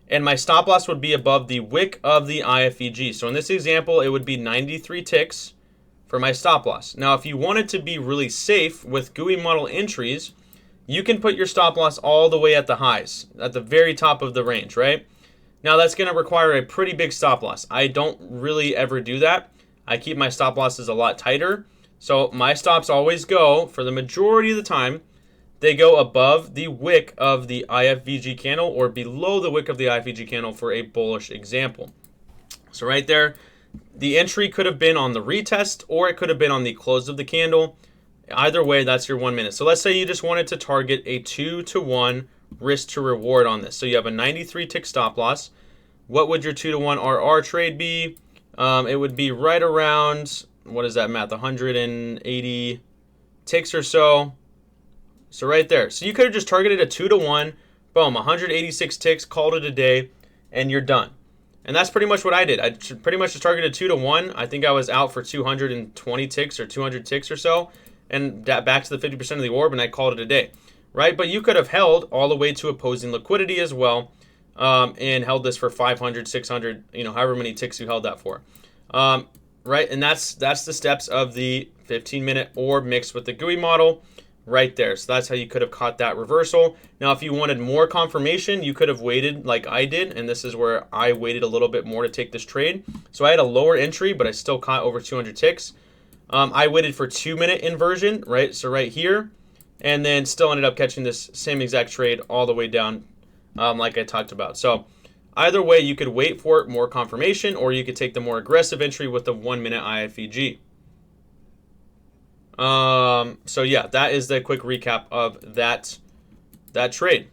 and my stop loss would be above the wick of the IFVG. So in this example, it would be 93 ticks for my stop loss. Now, if you wanted to be really safe with Gooey model entries, you can put your stop loss all the way at the highs, at the very top of the range, right? Now, that's going to require a pretty big stop loss. I don't really ever do that. I keep my stop losses a lot tighter. So my stops always go, for the majority of the time, they go above the wick of the IFVG candle or below the wick of the IFVG candle for a bullish example. So right there, the entry could have been on the retest or it could have been on the close of the candle. Either way, that's your 1 minute. So let's say you just wanted to target a 2-to-1 risk to reward on this. So you have a 93 tick stop loss. What would your 2-to-1 RR trade be? It would be right around, what is that math, 180 ticks or so. So right there. So you could have just targeted a 2-to-1, boom, 186 ticks, called it a day, and you're done. And that's pretty much what I did. I pretty much just targeted 2-to-1. I think I was out for 220 ticks or 200 ticks or so, and back to the 50% of the orb, and I called it a day, right? But you could have held all the way to opposing liquidity as well, and held this for 500, 600, however many ticks you held that for, right? And that's the steps of the 15-minute orb mixed with the Gooey model right there. So that's how you could have caught that reversal. Now, if you wanted more confirmation, you could have waited like I did, and this is where I waited a little bit more to take this trade. So I had a lower entry, but I still caught over 200 ticks. I waited for 2-minute inversion, right? So right here, and then still ended up catching this same exact trade all the way down, like I talked about. So either way, you could wait for more confirmation, or you could take the more aggressive entry with the 1-minute IFVG. So yeah, that is the quick recap of that trade.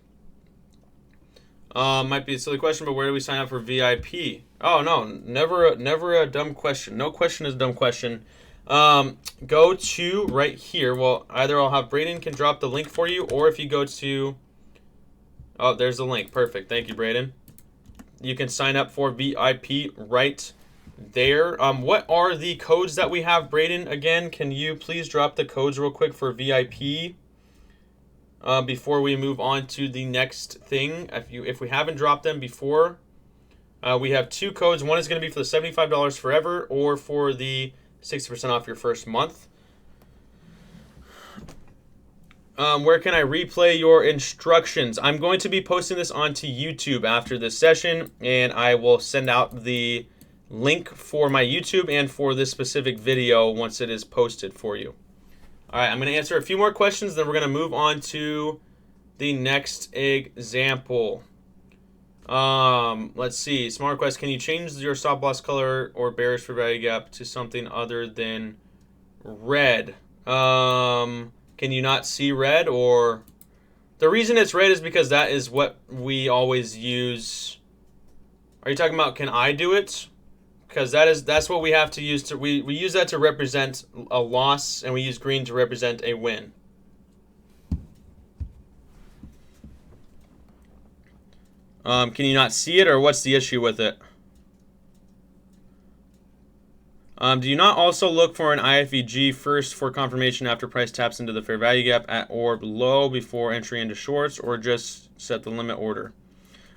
Might be a silly question, but where do we sign up for VIP? Oh no, never a dumb question. No question is a dumb question. Go to right here. Well, either I'll have Braden can drop the link for you, or if you go to, oh, there's the link. Perfect. Thank you, Braden. You can sign up for VIP right there. What are the codes that we have, Braden? Again, can you please drop the codes real quick for VIP before we move on to the next thing? If we haven't dropped them before, we have 2 codes. One is going to be for the $75 forever, or for the 60% off your first month. Where can I replay your instructions? I'm going to be posting this onto YouTube after this session, and I will send out the link for my YouTube and for this specific video once it is posted for you. All right, I'm going to answer a few more questions, then we're going to move on to the next example. Let's see. Smart request. Can you change your stop loss color or bearish fair value gap to something other than red? Can you not see red? Or the reason it's red is because that is what we always use. Are you talking about can I do it? Because that's what we have to use we use that to represent a loss, and we use green to represent a win. Can you not see it, or what's the issue with it? Do you not also look for an IFVG first for confirmation after price taps into the fair value gap at orb low before entry into shorts, or just set the limit order?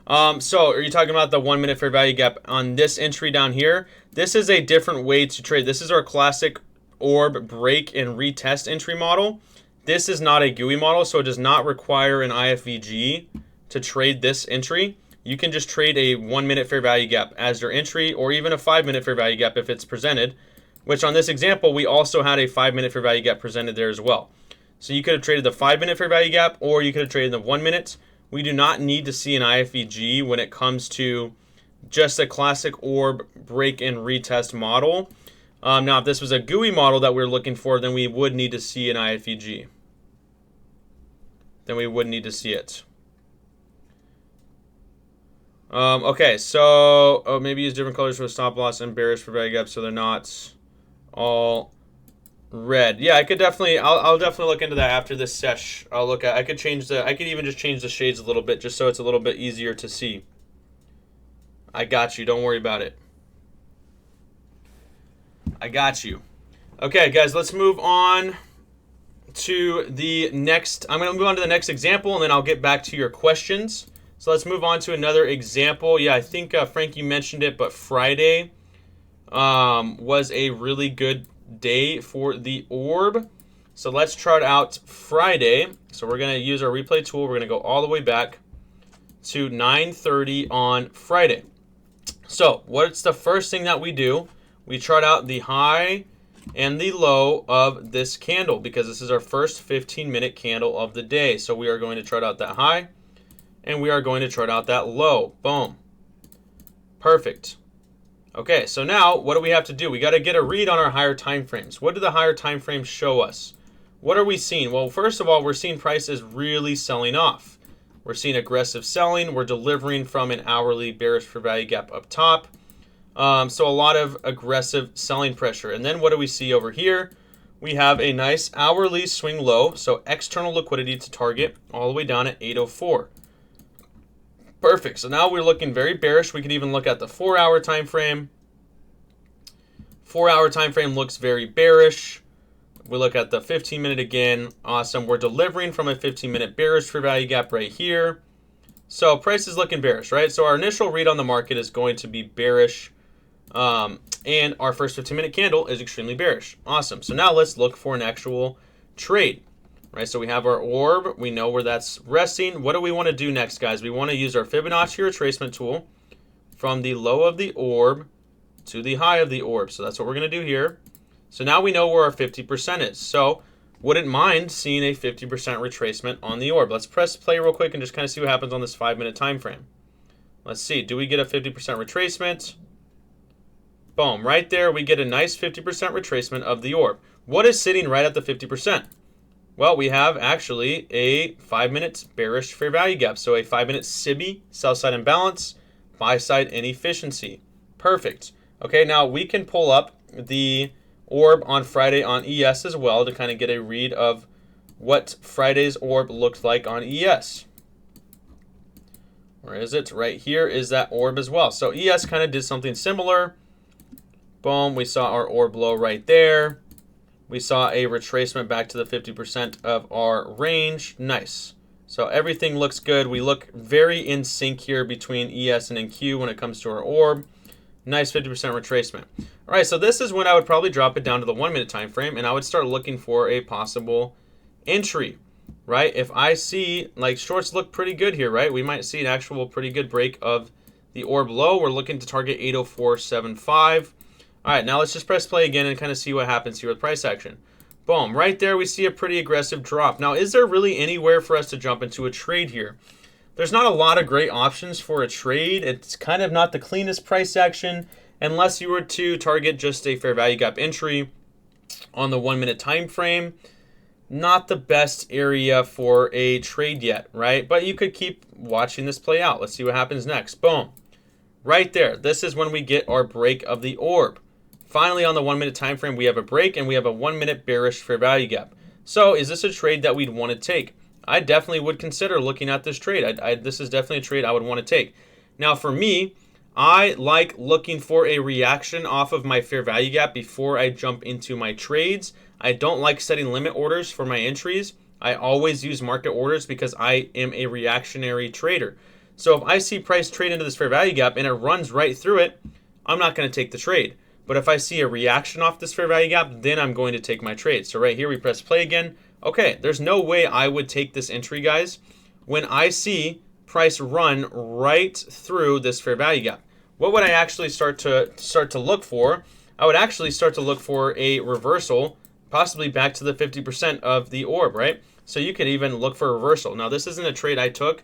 So are you talking about the 1-minute fair value gap on this entry down here? This is a different way to trade. This is our classic orb break and retest entry model. This is not a Gooey model, so it does not require an IFVG to trade this entry. You can just trade a 1-minute fair value gap as your entry, or even a 5-minute fair value gap if it's presented, which on this example, we also had a 5-minute fair value gap presented there as well. So you could have traded the 5-minute fair value gap, or you could have traded the 1 minute. We do not need to see an IFVG when it comes to just a classic orb break and retest model. Now, if this was a Gooey model that we're looking for, then we would need to see an IFVG. Then we would need to see it. Okay, so maybe use different colors for stop loss and bearish for value gap so they're not all Red. Yeah, I could definitely. I'll definitely look into that after this sesh. I'll look at. I could change the. I could even just change the shades a little bit, just so it's a little bit easier to see. I got you. Don't worry about it. I got you. Okay, guys, let's move on to the next. I'm going to move on to the next example, and then I'll get back to your questions. So let's move on to another example. Yeah, I think Frank, you mentioned it, but Friday was a really good day for the orb. So let's chart out Friday. So we're going to use our replay tool. We're going to go all the way back to 9:30 on Friday. So what's the first thing that we do? We chart out the high and the low of this candle, because this is our first 15-minute candle of the day. So we are going to chart out that high, and we are going to chart out that low. Boom. Perfect. Okay, so now what do we have to do? We got to get a read on our higher time frames. What do the higher time frames show us? What are we seeing? Well, first of all, we're seeing prices really selling off. We're seeing aggressive selling. We're delivering from an hourly bearish fair value gap up top. So a lot of aggressive selling pressure. And then what do we see over here? We have a nice hourly swing low. So external liquidity to target all the way down at 804. Perfect. So now we're looking very bearish. We could even look at the 4-hour time frame. 4-hour time frame looks very bearish. We look at the 15-minute again. Awesome. We're delivering from a 15-minute bearish fair value gap right here. So price is looking bearish, right? So our initial read on the market is going to be bearish. And our first 15-minute candle is extremely bearish. Awesome. So now let's look for an actual trade. Right, so we have our orb. We know where that's resting. What do we want to do next, guys? We want to use our Fibonacci retracement tool from the low of the orb to the high of the orb. So that's what we're going to do here. So now we know where our 50% is. So wouldn't mind seeing a 50% retracement on the orb. Let's press play real quick and just kind of see what happens on this 5-minute time frame. Let's see. Do we get a 50% retracement? Boom. Right there, we get a nice 50% retracement of the orb. What is sitting right at the 50%? Well, we have actually a 5-minute bearish fair value gap. So a 5-minute SIBI, sell side imbalance, buy side inefficiency. Perfect. Okay, now we can pull up the orb on Friday on ES as well to kind of get a read of what Friday's orb looked like on ES. Where is it? Right here is that orb as well. So ES kind of did something similar. Boom, we saw our orb low right there. We saw a retracement back to the 50% of our range. Nice. So everything looks good. We look very in sync here between ES and NQ when it comes to our orb. Nice 50% retracement. All right, so this is when I would probably drop it down to the 1-minute time frame, and I would start looking for a possible entry, right? If I see, like, shorts look pretty good here, right? We might see an actual pretty good break of the orb low. We're looking to target 804.75. All right, now let's just press play again and kind of see what happens here with price action. Boom, right there we see a pretty aggressive drop. Now, is there really anywhere for us to jump into a trade here? There's not a lot of great options for a trade. It's kind of not the cleanest price action unless you were to target just a fair value gap entry on the 1-minute time frame. Not the best area for a trade yet, right? But you could keep watching this play out. Let's see what happens next. Boom. Right there. This is when we get our break of the orb. Finally, on the 1-minute time frame, we have a break and we have a 1-minute bearish fair value gap. So is this a trade that we'd want to take? I definitely would consider looking at this trade. This is definitely a trade I would want to take. Now, for me, I like looking for a reaction off of my fair value gap before I jump into my trades. I don't like setting limit orders for my entries. I always use market orders because I am a reactionary trader. So if I see price trade into this fair value gap and it runs right through it, I'm not going to take the trade. But if I see a reaction off this fair value gap, then I'm going to take my trade. So right here, we press play again. Okay, there's no way I would take this entry, guys, when I see price run right through this fair value gap. What would I actually start to look for? I would actually start to look for a reversal, possibly back to the 50% of the orb, right? So you could even look for a reversal. Now, this isn't a trade I took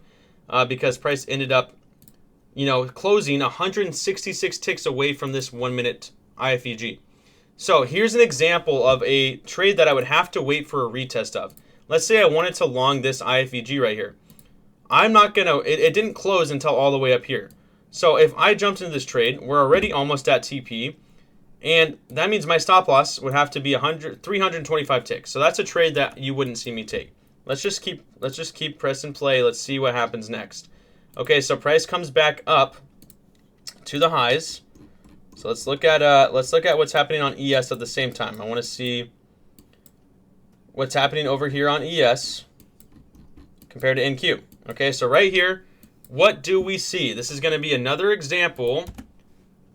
because price ended up, closing 166 ticks away from this 1-minute IFEG. So here's an example of a trade that I would have to wait for a retest of. Let's say I wanted to long this IFEG right here. I'm not going to, it didn't close until all the way up here. So if I jumped into this trade, we're already almost at TP. And that means my stop loss would have to be 325 ticks. So that's a trade that you wouldn't see me take. Let's just keep press and play. Let's see what happens next. Okay, so price comes back up to the highs. So let's look at what's happening on ES at the same time. I want to see what's happening over here on ES compared to NQ. Okay, so right here, what do we see? This is going to be another example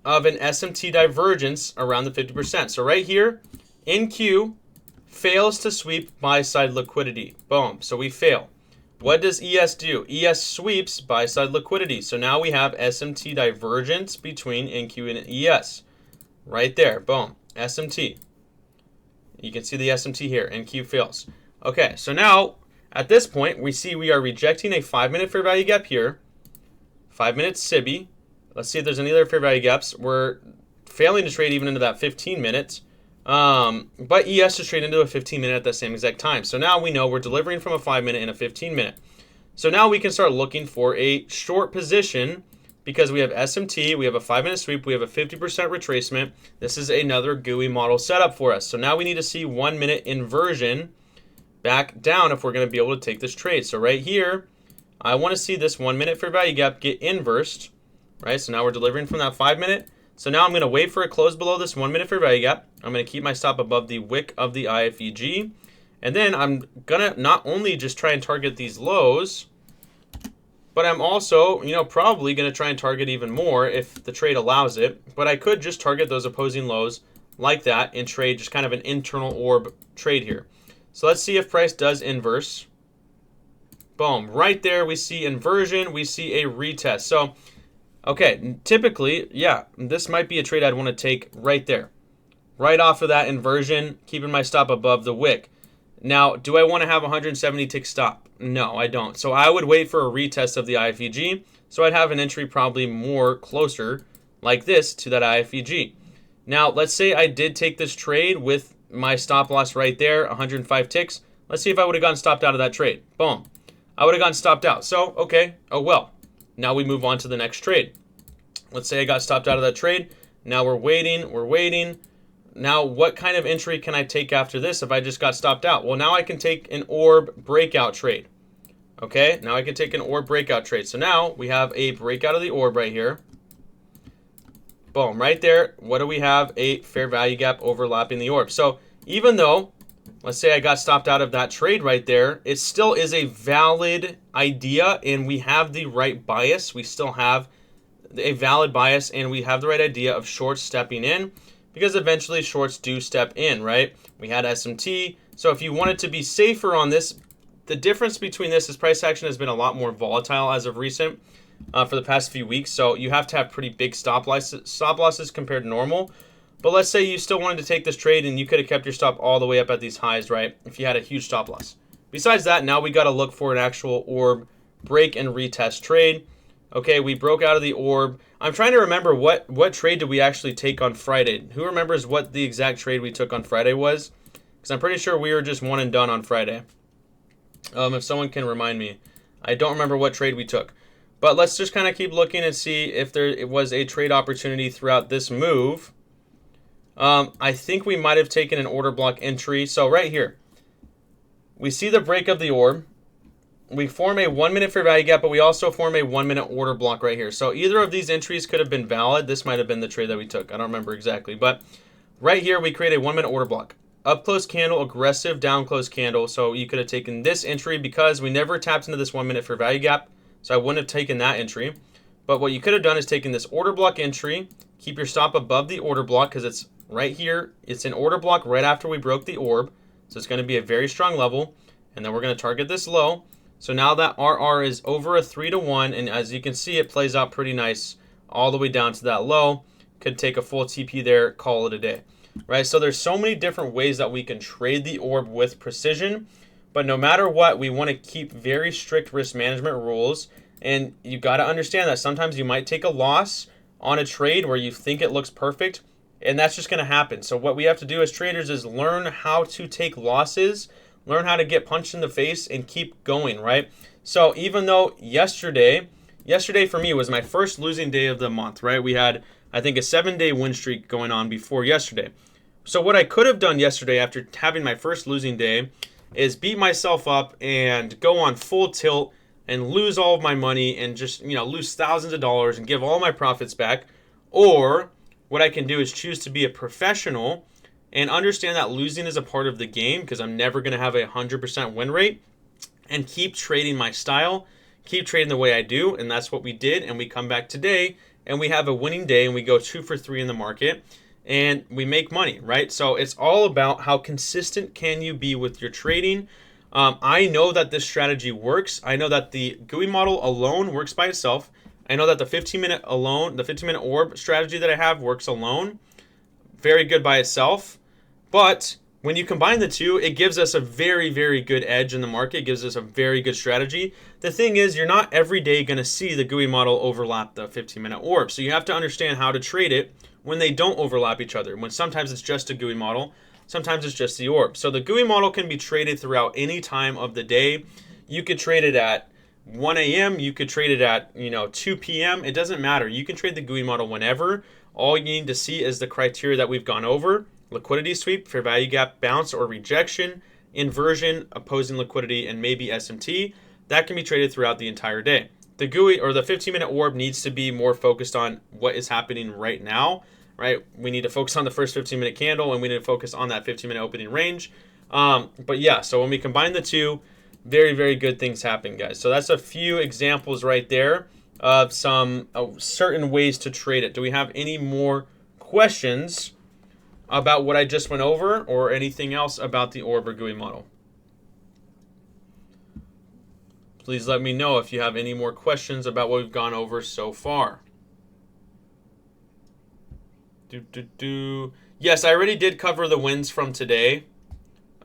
of an SMT divergence around the 50%. So right here, NQ fails to sweep buy-side liquidity. Boom. So we fail. What does ES do? ES sweeps buy-side liquidity. So now we have SMT divergence between NQ and ES. Right there. Boom. SMT. You can see the SMT here. NQ fails. Okay, so now at this point, we see we are rejecting a 5-minute fair value gap here. 5-minute SIBI. Let's see if there's any other fair value gaps. We're failing to trade even into that 15 minutes. But ES is trading into a 15-minute at the same exact time. So now we know we're delivering from a 5-minute and a 15-minute. So now we can start looking for a short position because we have SMT, we have a 5-minute sweep, we have a 50% retracement. This is another Gooey model setup for us. So now we need to see 1-minute inversion back down if we're going to be able to take this trade. So right here, I want to see this 1-minute fair value gap get inversed. Right, so now we're delivering from that 5-minute. So now I'm going to wait for a close below this 1-minute fair value gap. I'm going to keep my stop above the wick of the IFEG. And then I'm going to not only just try and target these lows, but I'm also, probably going to try and target even more if the trade allows it. But I could just target those opposing lows like that and trade just kind of an internal orb trade here. So let's see if price does inverse. Boom. Right there we see inversion. We see a retest. So okay, typically, yeah, this might be a trade I'd want to take right there. Right off of that inversion, keeping my stop above the wick. Now, do I want to have a 170 tick stop? No, I don't. So I would wait for a retest of the IFEG. So I'd have an entry probably more closer like this to that IFEG. Now, let's say I did take this trade with my stop loss right there, 105 ticks. Let's see if I would have gotten stopped out of that trade. Boom. I would have gotten stopped out. So, okay, oh well. Now we move on to the next trade. Let's say I got stopped out of that trade. Now we're waiting. Now what kind of entry can I take after this if I just got stopped out? Well, now I can take an orb breakout trade. Okay, now I can take an orb breakout trade. So now we have a breakout of the orb right here. Boom, right there. What do we have? A fair value gap overlapping the orb. So even though, let's say I got stopped out of that trade right there, it still is a valid idea and we have the right bias. We still have a valid bias and we have the right idea of shorts stepping in because eventually shorts do step in, right? We had SMT. So if you wanted to be safer on this, the difference between this is price action has been a lot more volatile as of recent for the past few weeks. So you have to have pretty big stop losses compared to normal. But let's say you still wanted to take this trade and you could have kept your stop all the way up at these highs, right? If you had a huge stop loss. Besides that, now we got to look for an actual orb break and retest trade. Okay, we broke out of the orb. I'm trying to remember what trade did we actually take on Friday. Who remembers what the exact trade we took on Friday was? Because I'm pretty sure we were just one and done on Friday. If someone can remind me. I don't remember what trade we took. But let's just kind of keep looking and see if there was a trade opportunity throughout this move. I think we might have taken an order block entry. So right here, we see the break of the orb. We form a 1-minute fair value gap, but we also form a 1-minute order block right here. So either of these entries could have been valid. This might have been the trade that we took. I don't remember exactly. But right here, we create a 1-minute order block. Up close candle, aggressive, down close candle. So you could have taken this entry because we never tapped into this 1-minute fair value gap. So I wouldn't have taken that entry. But what you could have done is taken this order block entry, keep your stop above the order block because it's right here. It's an order block right after we broke the orb. So it's going to be a very strong level. And then we're going to target this low. So now that RR is over a 3-to-1. And as you can see, it plays out pretty nice all the way down to that low. Could take a full TP there, call it a day. Right? So there's so many different ways that we can trade the orb with precision. But no matter what, we want to keep very strict risk management rules. And you got to understand that sometimes you might take a loss on a trade where you think it looks perfect. And that's just going to happen. So what we have to do as traders is learn how to take losses, learn how to get punched in the face and keep going, right? So even though yesterday for me was my first losing day of the month, right? I think a 7-day win streak going on before yesterday. So what I could have done yesterday after having my first losing day is beat myself up and go on full tilt and lose all of my money and just, lose thousands of dollars and give all my profits back. Or what I can do is choose to be a professional and understand that losing is a part of the game, because I'm never going to have a 100% win rate, and keep trading my style, keep trading the way I do. And that's what we did. And we come back today and we have a winning day and we go 2 for 3 in the market and we make money, right? So it's all about how consistent can you be with your trading. I know that this strategy works. I know that the Gooey model alone works by itself. I know that the 15-minute orb strategy that I have works alone. Very good by itself. But when you combine the two, it gives us a very, very good edge in the market. It gives us a very good strategy. The thing is, you're not every day going to see the Gooey model overlap the 15-minute orb. So you have to understand how to trade it when they don't overlap each other. When sometimes it's just a Gooey model, sometimes it's just the orb. So the Gooey model can be traded throughout any time of the day. You could trade it at 1 a.m. You could trade it at 2 p.m. It doesn't matter. You can trade the Gooey model whenever. All you need to see is the criteria that we've gone over: liquidity sweep, fair value gap, bounce or rejection, inversion, opposing liquidity, and maybe SMT. That can be traded throughout the entire day. The Gooey or the 15-minute orb needs to be more focused on what is happening right now, right? We need to focus on the first 15-minute candle, and we need to focus on that 15-minute opening range. But yeah, so when we combine the two, very, very good things happen, guys. So that's a few examples right there of some certain ways to trade it. Do we have any more questions about what I just went over, or anything else about the orb or Gooey model? Please let me know if you have any more questions about what we've gone over so far. Yes, I already did cover the wins from today.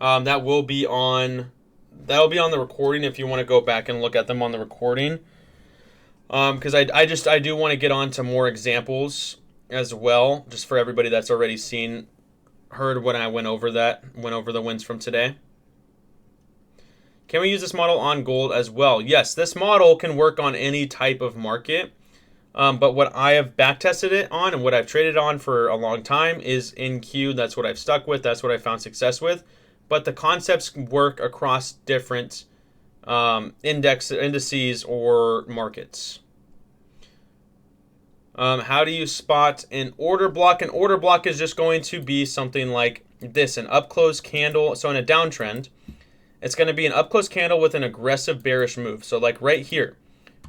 That will be on the recording if you want to go back and look at them on the recording. Because I do want to get on to more examples as well, just for everybody that's already heard when I went over the wins from today. Can we use this model on gold as well? Yes, this model can work on any type of market. But what I have backtested it on and what I've traded on for a long time is NQ. That's what I've stuck with. That's what I found success with. But the concepts work across different indices or markets. How do you spot an order block? An order block is just going to be something like this, an up-close candle. So in a downtrend, it's going to be an up-close candle with an aggressive bearish move. So like right here,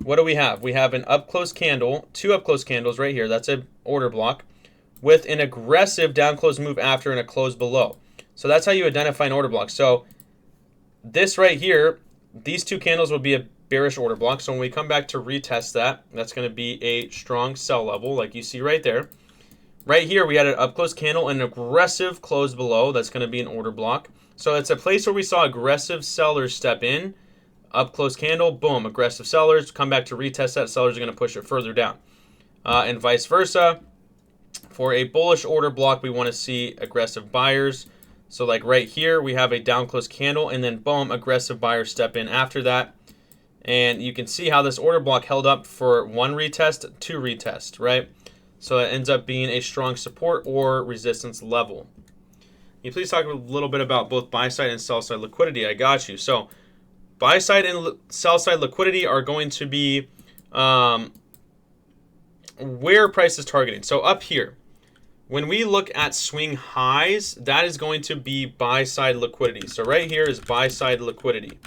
what do we have? We have an up-close candle, 2 up-close candles right here. That's an order block with an aggressive down-close move after and a close below. So that's how you identify an order block. So this right here, these 2 candles will be a bearish order block. So when we come back to retest that, that's going to be a strong sell level like you see right there. Right here, we had an up-close candle and an aggressive close below. That's going to be an order block. So it's a place where we saw aggressive sellers step in, up close candle, boom, aggressive sellers, come back to retest that, sellers are going to push it further down. And vice versa. For a bullish order block, we want to see aggressive buyers. So like right here, we have a down close candle, and then boom, aggressive buyers step in after that. And you can see how this order block held up for 1 retest, 2 retest, right? So it ends up being a strong support or resistance level. Can you please talk a little bit about both buy side and sell side liquidity? I got you. So buy side and sell side liquidity are going to be where price is targeting. So up here, when we look at swing highs, that is going to be buy side liquidity. So right here is buy side liquidity,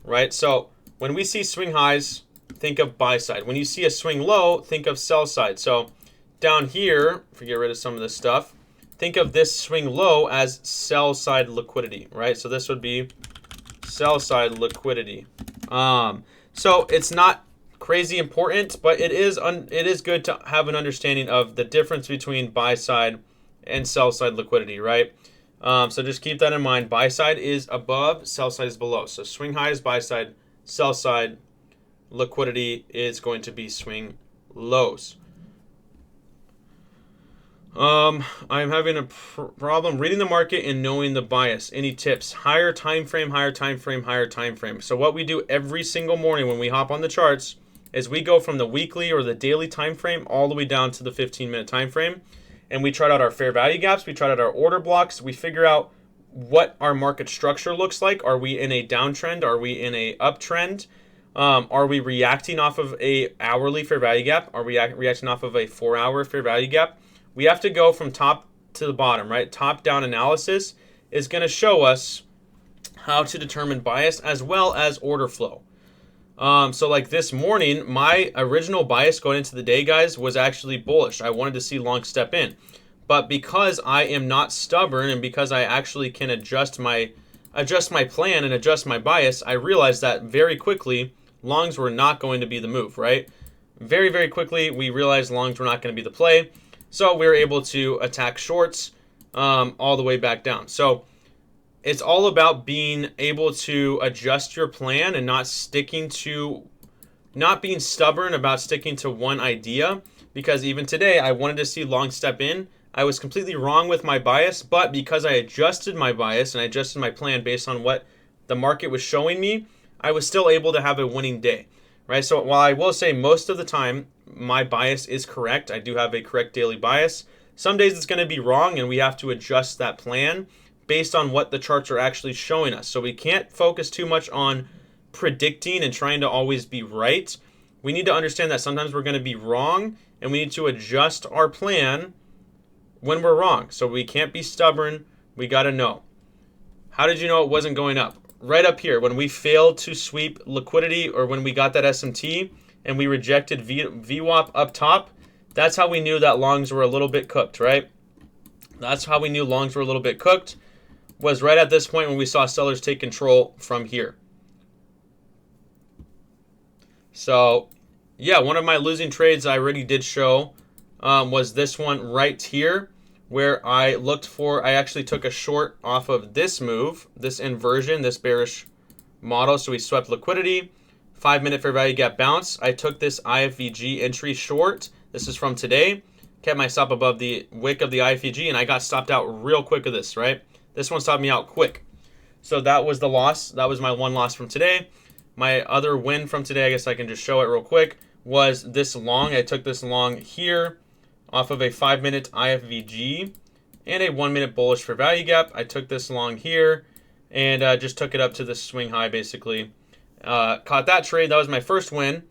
right? So when we see swing highs, think of buy side. When you see a swing low, think of sell side. So down here, if we get rid of some of this stuff, think of this swing low as sell side liquidity, right? So this would be sell side liquidity. So it's not crazy important, but it is good to have an understanding of the difference between buy side and sell side liquidity, right? So just keep that in mind. Buy side is above, sell side is below. So swing high is buy side, sell side liquidity is going to be swing lows. I'm having a problem reading the market and knowing the bias. Any tips? Higher time frame, higher time frame, higher time frame. So what we do every single morning when we hop on the charts, is we go from the weekly or the daily time frame all the way down to the 15-minute time frame, and we chart out our fair value gaps, we chart out our order blocks, we figure out what our market structure looks like. Are we in a downtrend? Are we in a uptrend? Are we reacting off of a hourly fair value gap? Are we reacting off of a 4-hour fair value gap? We have to go from top to the bottom, right? Top-down analysis is going to show us how to determine bias as well as order flow. So like this morning, my original bias going into the day, guys, was actually bullish. I wanted to see long step in. But because I am not stubborn and because I actually can adjust my plan and adjust my bias, I realized that very quickly longs were not going to be the move, right? Very, very quickly, we realized longs were not going to be the play. So we were able to attack shorts all the way back down. So it's all about being able to adjust your plan and not being stubborn about sticking to one idea. Because even today, I wanted to see long step in. I was completely wrong with my bias, but because I adjusted my bias and I adjusted my plan based on what the market was showing me, I was still able to have a winning day, right? So while I will say most of the time my bias is correct, I do have a correct daily bias, some days it's going to be wrong and we have to adjust that plan based on what the charts are actually showing us. So we can't focus too much on predicting and trying to always be right. We need to understand that sometimes we're going to be wrong and we need to adjust our plan when we're wrong. So we can't be stubborn. We got to know. How did you know it wasn't going up? Right up here, when we failed to sweep liquidity or when we got that SMT and we rejected VWAP up top, that's how we knew that longs were a little bit cooked, right? That's how we knew longs were a little bit cooked, was right at this point when we saw sellers take control from here. So, yeah, one of my losing trades I already did show was this one right here, where I actually took a short off of this move, this inversion, this bearish model. So we swept liquidity, 5-minute fair value gap bounce. I took this IFVG entry short. This is from today. Kept my stop above the wick of the IFVG, and I got stopped out real quick of this, right? This one stopped me out quick. So that was the loss. That was my one loss from today. My other win from today, I guess I can just show it real quick, was this long. I took this long here off of a 5-minute IFVG and a 1-minute bullish fair value gap. I took this long here and just took it up to the swing high, basically. Caught that trade. That was my first win.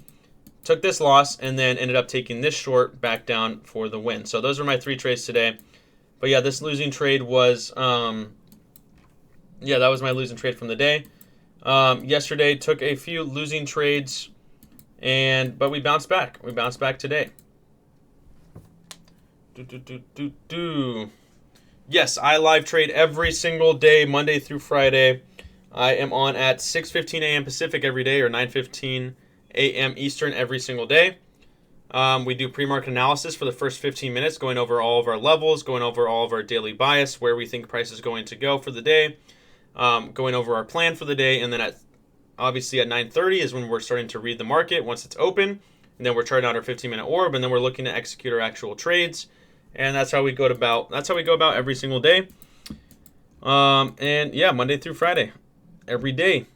Took this loss and then ended up taking this short back down for the win. So those are my 3 trades today. But yeah, this losing trade was, that was my losing trade from the day. Yesterday took a few losing trades, but we bounced back. We bounced back today. Yes, I live trade every single day, Monday through Friday. I am on at 6:15 a.m. Pacific every day, or 9:15 a.m. Eastern every single day. We do pre-market analysis for the first 15 minutes, going over all of our levels, going over all of our daily bias, where we think price is going to go for the day, going over our plan for the day, and then obviously at 9:30 is when we're starting to read the market once it's open, and then we're charting out our 15-minute orb, and then we're looking to execute our actual trades, and that's how we go about every single day. And yeah, Monday through Friday, every day.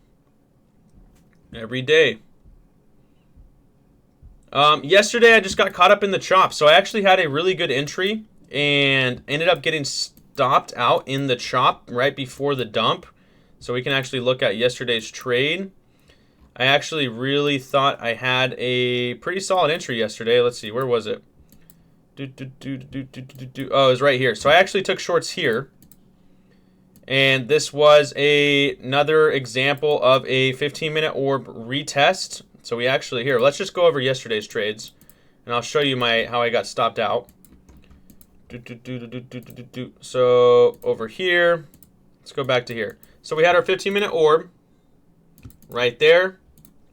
Yesterday I just got caught up in the chop, so I actually had a really good entry and ended up getting stopped out in the chop right before the dump. So we can actually look at yesterday's trade. I actually really thought I had a pretty solid entry yesterday. Let's see, where was it? Oh, it was right here. So I actually took shorts here. And this was another example of a 15-minute orb retest. So we actually, here, let's just go over yesterday's trades. And I'll show you how I got stopped out. So over here, let's go back to here. So we had our 15-minute orb. Right there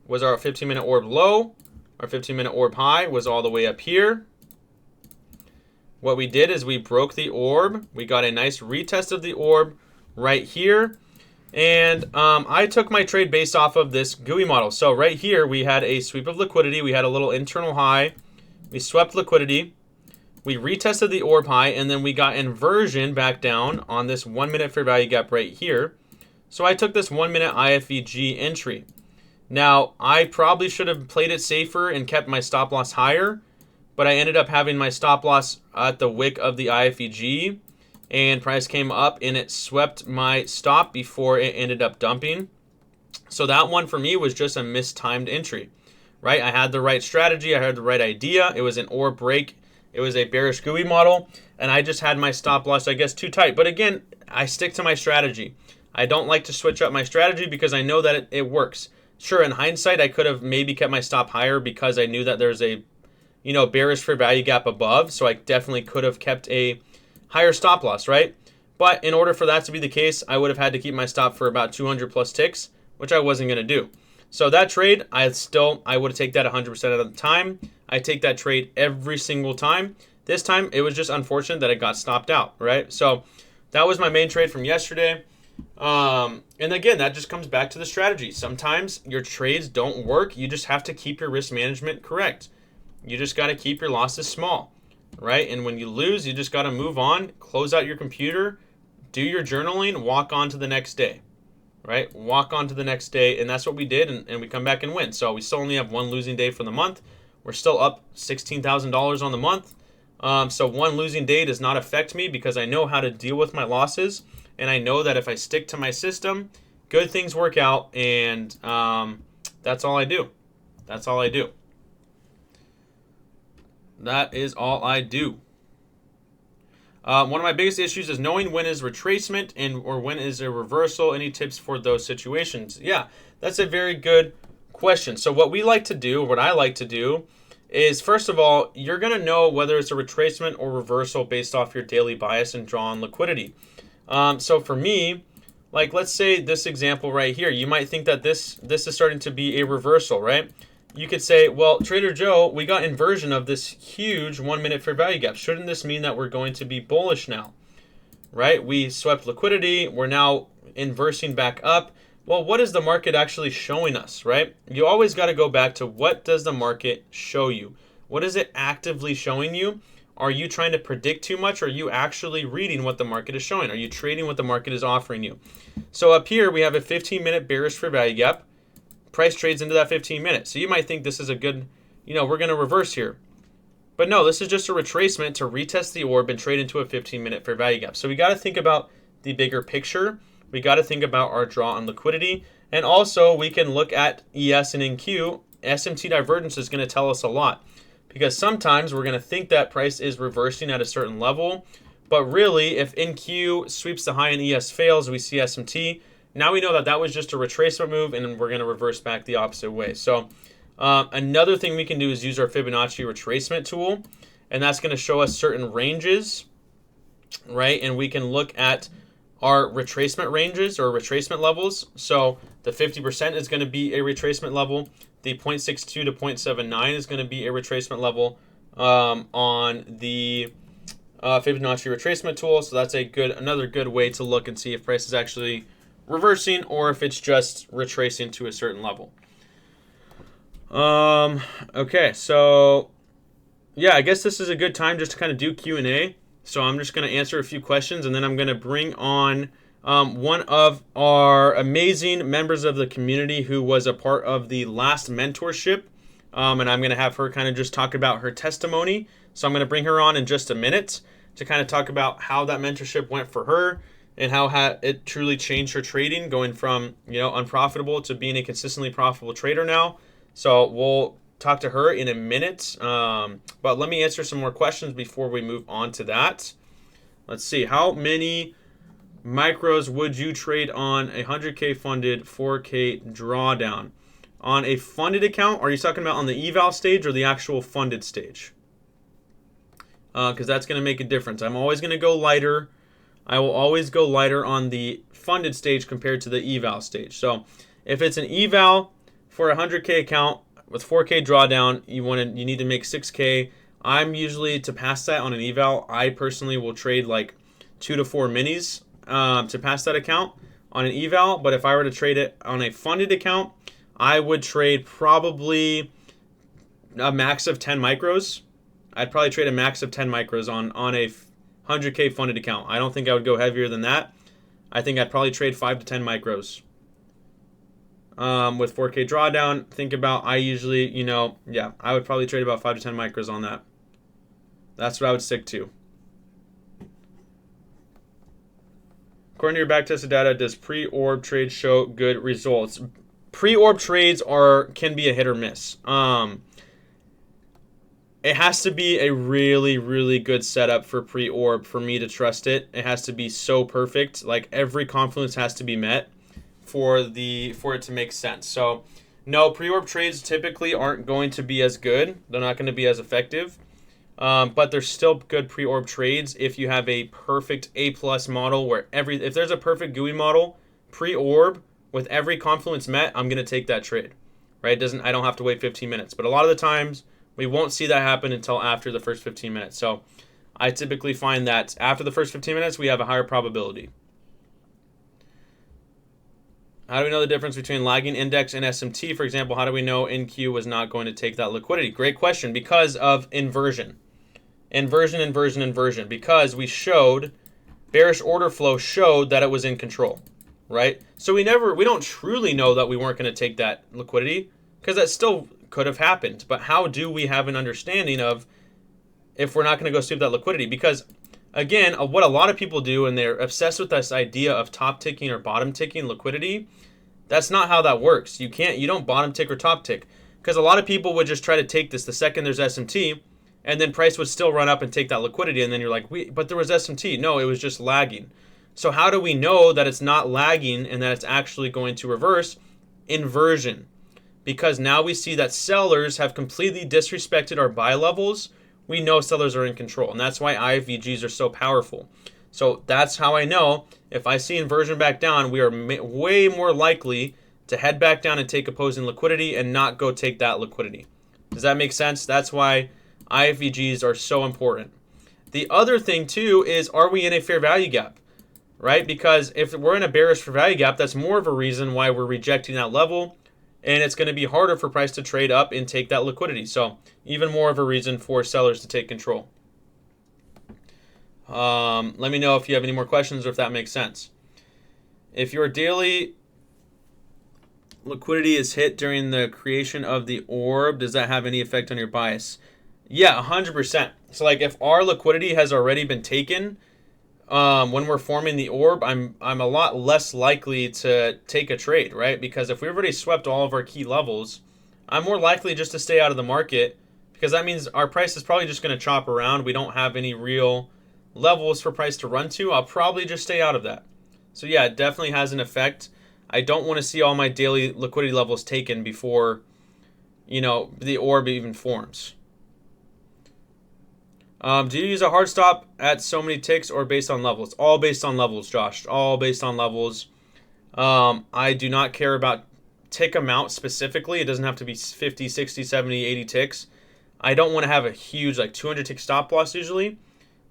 was our 15-minute orb low. Our 15-minute orb high was all the way up here. What we did is we broke the orb. We got a nice retest of the orb right here. And I took my trade based off of this Gooey model. So right here, we had a sweep of liquidity. We had a little internal high. We swept liquidity. We retested the orb high, and then we got inversion back down on this 1-minute fair value gap right here. So I took this 1-minute IFVG entry. Now, I probably should have played it safer and kept my stop loss higher, but I ended up having my stop loss at the wick of the IFEG, and price came up and it swept my stop before it ended up dumping. So that one for me was just a mistimed entry, right? I had the right strategy. I had the right idea. It was an ORB break. It was a bearish Gooey model, and I just had my stop loss, I guess, too tight. But again, I stick to my strategy. I don't like to switch up my strategy because I know that it works. Sure, in hindsight, I could have maybe kept my stop higher because I knew that there's a, bearish fair value gap above. So I definitely could have kept a higher stop loss, right? But in order for that to be the case, I would have had to keep my stop for about 200 plus ticks, which I wasn't going to do. So that trade, I would take that 100% of the time. I take that trade every single time. This time, it was just unfortunate that it got stopped out, right? So that was my main trade from yesterday. And again, that just comes back to the strategy. Sometimes your trades don't work. You just have to keep your risk management correct. You just got to keep your losses small, right? And when you lose, you just got to move on, close out your computer, do your journaling, walk on to the next day. Right? Walk on to the next day, and that's what we did, and we come back and win. So we still only have one losing day for the month. We're still up $16,000 on the month. So one losing day does not affect me because I know how to deal with my losses, and I know that if I stick to my system, good things work out, and that's all I do. That's all I do. That is all I do. One of my biggest issues is knowing when is retracement or when is a reversal. Any tips for those situations? Yeah, that's a very good question. So what I like to do is, first of all, you're going to know whether it's a retracement or reversal based off your daily bias and draw on liquidity. So for me, like let's say this example right here, you might think that this is starting to be a reversal, right? You could say, well, Trader Joe, we got inversion of this huge 1 minute fair value gap. Shouldn't this mean that we're going to be bullish now, right? We swept liquidity. We're now inversing back up. Well, what is the market actually showing us, right? You always got to go back to what does the market show you? What is it actively showing you? Are you trying to predict too much? Or are you actually reading what the market is showing? Are you trading what the market is offering you? So up here, we have a 15-minute bearish fair value gap. Price trades into that 15 minutes. So you might think this is a good, we're going to reverse here. But no, this is just a retracement to retest the orb and trade into a 15-minute fair value gap. So we got to think about the bigger picture. We got to think about our draw on liquidity. And also we can look at ES and NQ. SMT divergence is going to tell us a lot. Because sometimes we're going to think that price is reversing at a certain level. But really, if NQ sweeps the high and ES fails, we see SMT. Now we know that that was just a retracement move, and we're going to reverse back the opposite way. So another thing we can do is use our Fibonacci retracement tool, and that's going to show us certain ranges, right? And we can look at our retracement ranges or retracement levels. So the 50% is going to be a retracement level. The 0.62 to 0.79 is going to be a retracement level on the Fibonacci retracement tool. So that's another good way to look and see if price is actually reversing or if it's just retracing to a certain level. Okay, so yeah, I guess this is a good time just to kind of do Q&A. So I'm just going to answer a few questions, and then I'm going to bring on one of our amazing members of the community who was a part of the last mentorship, and I'm going to have her kind of just talk about her testimony. So I'm going to bring her on in just a minute to kind of talk about how that mentorship went for her and how it truly changed her trading, going from unprofitable to being a consistently profitable trader now. So we'll talk to her in a minute, but let me answer some more questions before we move on to that. Let's see, how many micros would you trade on a 100K funded 4K drawdown? On a funded account, are you talking about on the eval stage or the actual funded stage? Because that's going to make a difference. I'm always going to go lighter. I will always go lighter on the funded stage compared to the eval stage. So if it's an eval for a 100K account with 4K drawdown, you need to make 6K. I'm usually, to pass that on an eval, I personally will trade like 2 to 4 minis to pass that account on an eval. But if I were to trade it on a funded account, I would trade probably a max of 10 micros. I'd probably trade a max of 10 micros on a 100K funded account. I don't think I would go heavier than that. I think I'd probably trade 5 to 10 micros. with 4K drawdown, think about, I usually, I would probably trade about 5 to 10 micros on that. That's what I would stick to. According to your backtested data, does pre-orb trades show good results? Pre-orb trades can be a hit or miss. It has to be a really, really good setup for pre-orb for me to trust it. It has to be so perfect. Like every confluence has to be met for it to make sense. So no, pre-orb trades typically aren't going to be as good. They're not going to be as effective. But there's still good pre-orb trades if you have a perfect A+ model where if there's a perfect Gooey model, pre-orb with every confluence met, I'm going to take that trade. Right? I don't have to wait 15 minutes. But a lot of the times we won't see that happen until after the first 15 minutes. So I typically find that after the first 15 minutes, we have a higher probability. How do we know the difference between lagging index and SMT? For example, how do we know NQ was not going to take that liquidity? Great question. Because of inversion. Inversion. Because we showed, bearish order flow showed that it was in control, right? So we don't truly know that we weren't going to take that liquidity because that still could have happened. But how do we have an understanding of if we're not going to go sweep that liquidity? Because again, what a lot of people do, and they're obsessed with this idea of top ticking or bottom ticking liquidity, that's not how that works. You don't bottom tick or top tick, because a lot of people would just try to take this the second there's SMT, and then price would still run up and take that liquidity, and then you're like, but there was SMT. No, it was just lagging. So how do we know that it's not lagging and that it's actually going to reverse? Inversion. Because now we see that sellers have completely disrespected our buy levels. We know sellers are in control, and that's why IFVGs are so powerful. So that's how I know if I see inversion back down, we are way more likely to head back down and take opposing liquidity and not go take that liquidity. Does that make sense? That's why IFVGs are so important. The other thing too is, are we in a fair value gap? Right? Because if we're in a bearish fair value gap, that's more of a reason why we're rejecting that level, and it's going to be harder for price to trade up and take that liquidity. So even more of a reason for sellers to take control. Let me know if you have any more questions or if that makes sense. If your daily liquidity is hit during the creation of the orb, does that have any effect on your bias? Yeah, 100%. So like if our liquidity has already been taken, when we're forming the orb, I'm a lot less likely to take a trade, right? Because if we've already swept all of our key levels, I'm more likely just to stay out of the market, because that means our price is probably just going to chop around. We don't have any real levels for price to run to. I'll probably just stay out of that. So yeah, it definitely has an effect. I don't want to see all my daily liquidity levels taken before, the orb even forms. Do you use a hard stop at so many ticks or based on levels? All based on levels, Josh. All based on levels. I do not care about tick amount specifically. It doesn't have to be 50, 60, 70, 80 ticks. I don't want to have a huge 200 tick stop loss usually,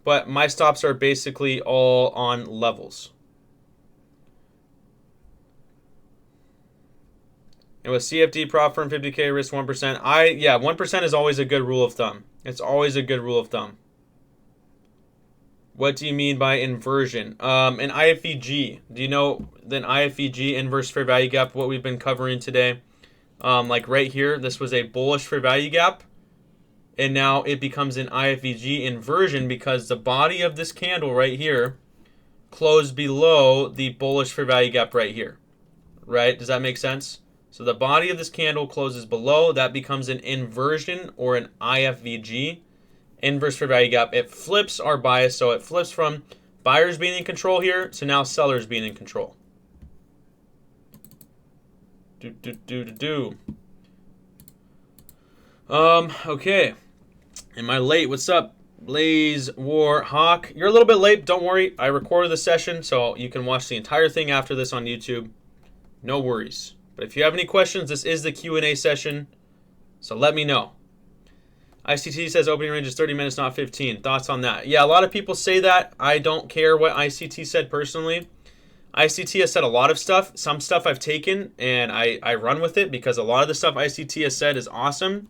but my stops are basically all on levels. And with CFD prop firm 50K risk 1%, 1% is always a good rule of thumb. It's always a good rule of thumb. What do you mean by inversion? An IFVG. Do you know the IFVG inverse fair value gap, what we've been covering today? Like right here, this was a bullish fair value gap, and now it becomes an IFVG inversion because the body of this candle right here closed below the bullish fair value gap right here. Right? Does that make sense? So the body of this candle closes below. That becomes an inversion or an IFVG, inverse fair value gap. It flips our bias, so it flips from buyers being in control here to now sellers being in control. Okay. Am I late? What's up, Blaze War Hawk? You're a little bit late. Don't worry. I recorded the session, so you can watch the entire thing after this on YouTube. No worries. But if you have any questions, this is the Q&A session, so let me know. ICT says opening range is 30 minutes, not 15. Thoughts on that? Yeah, a lot of people say that. I don't care what ICT said personally. ICT has said a lot of stuff. Some stuff I've taken, and I run with it because a lot of the stuff ICT has said is awesome.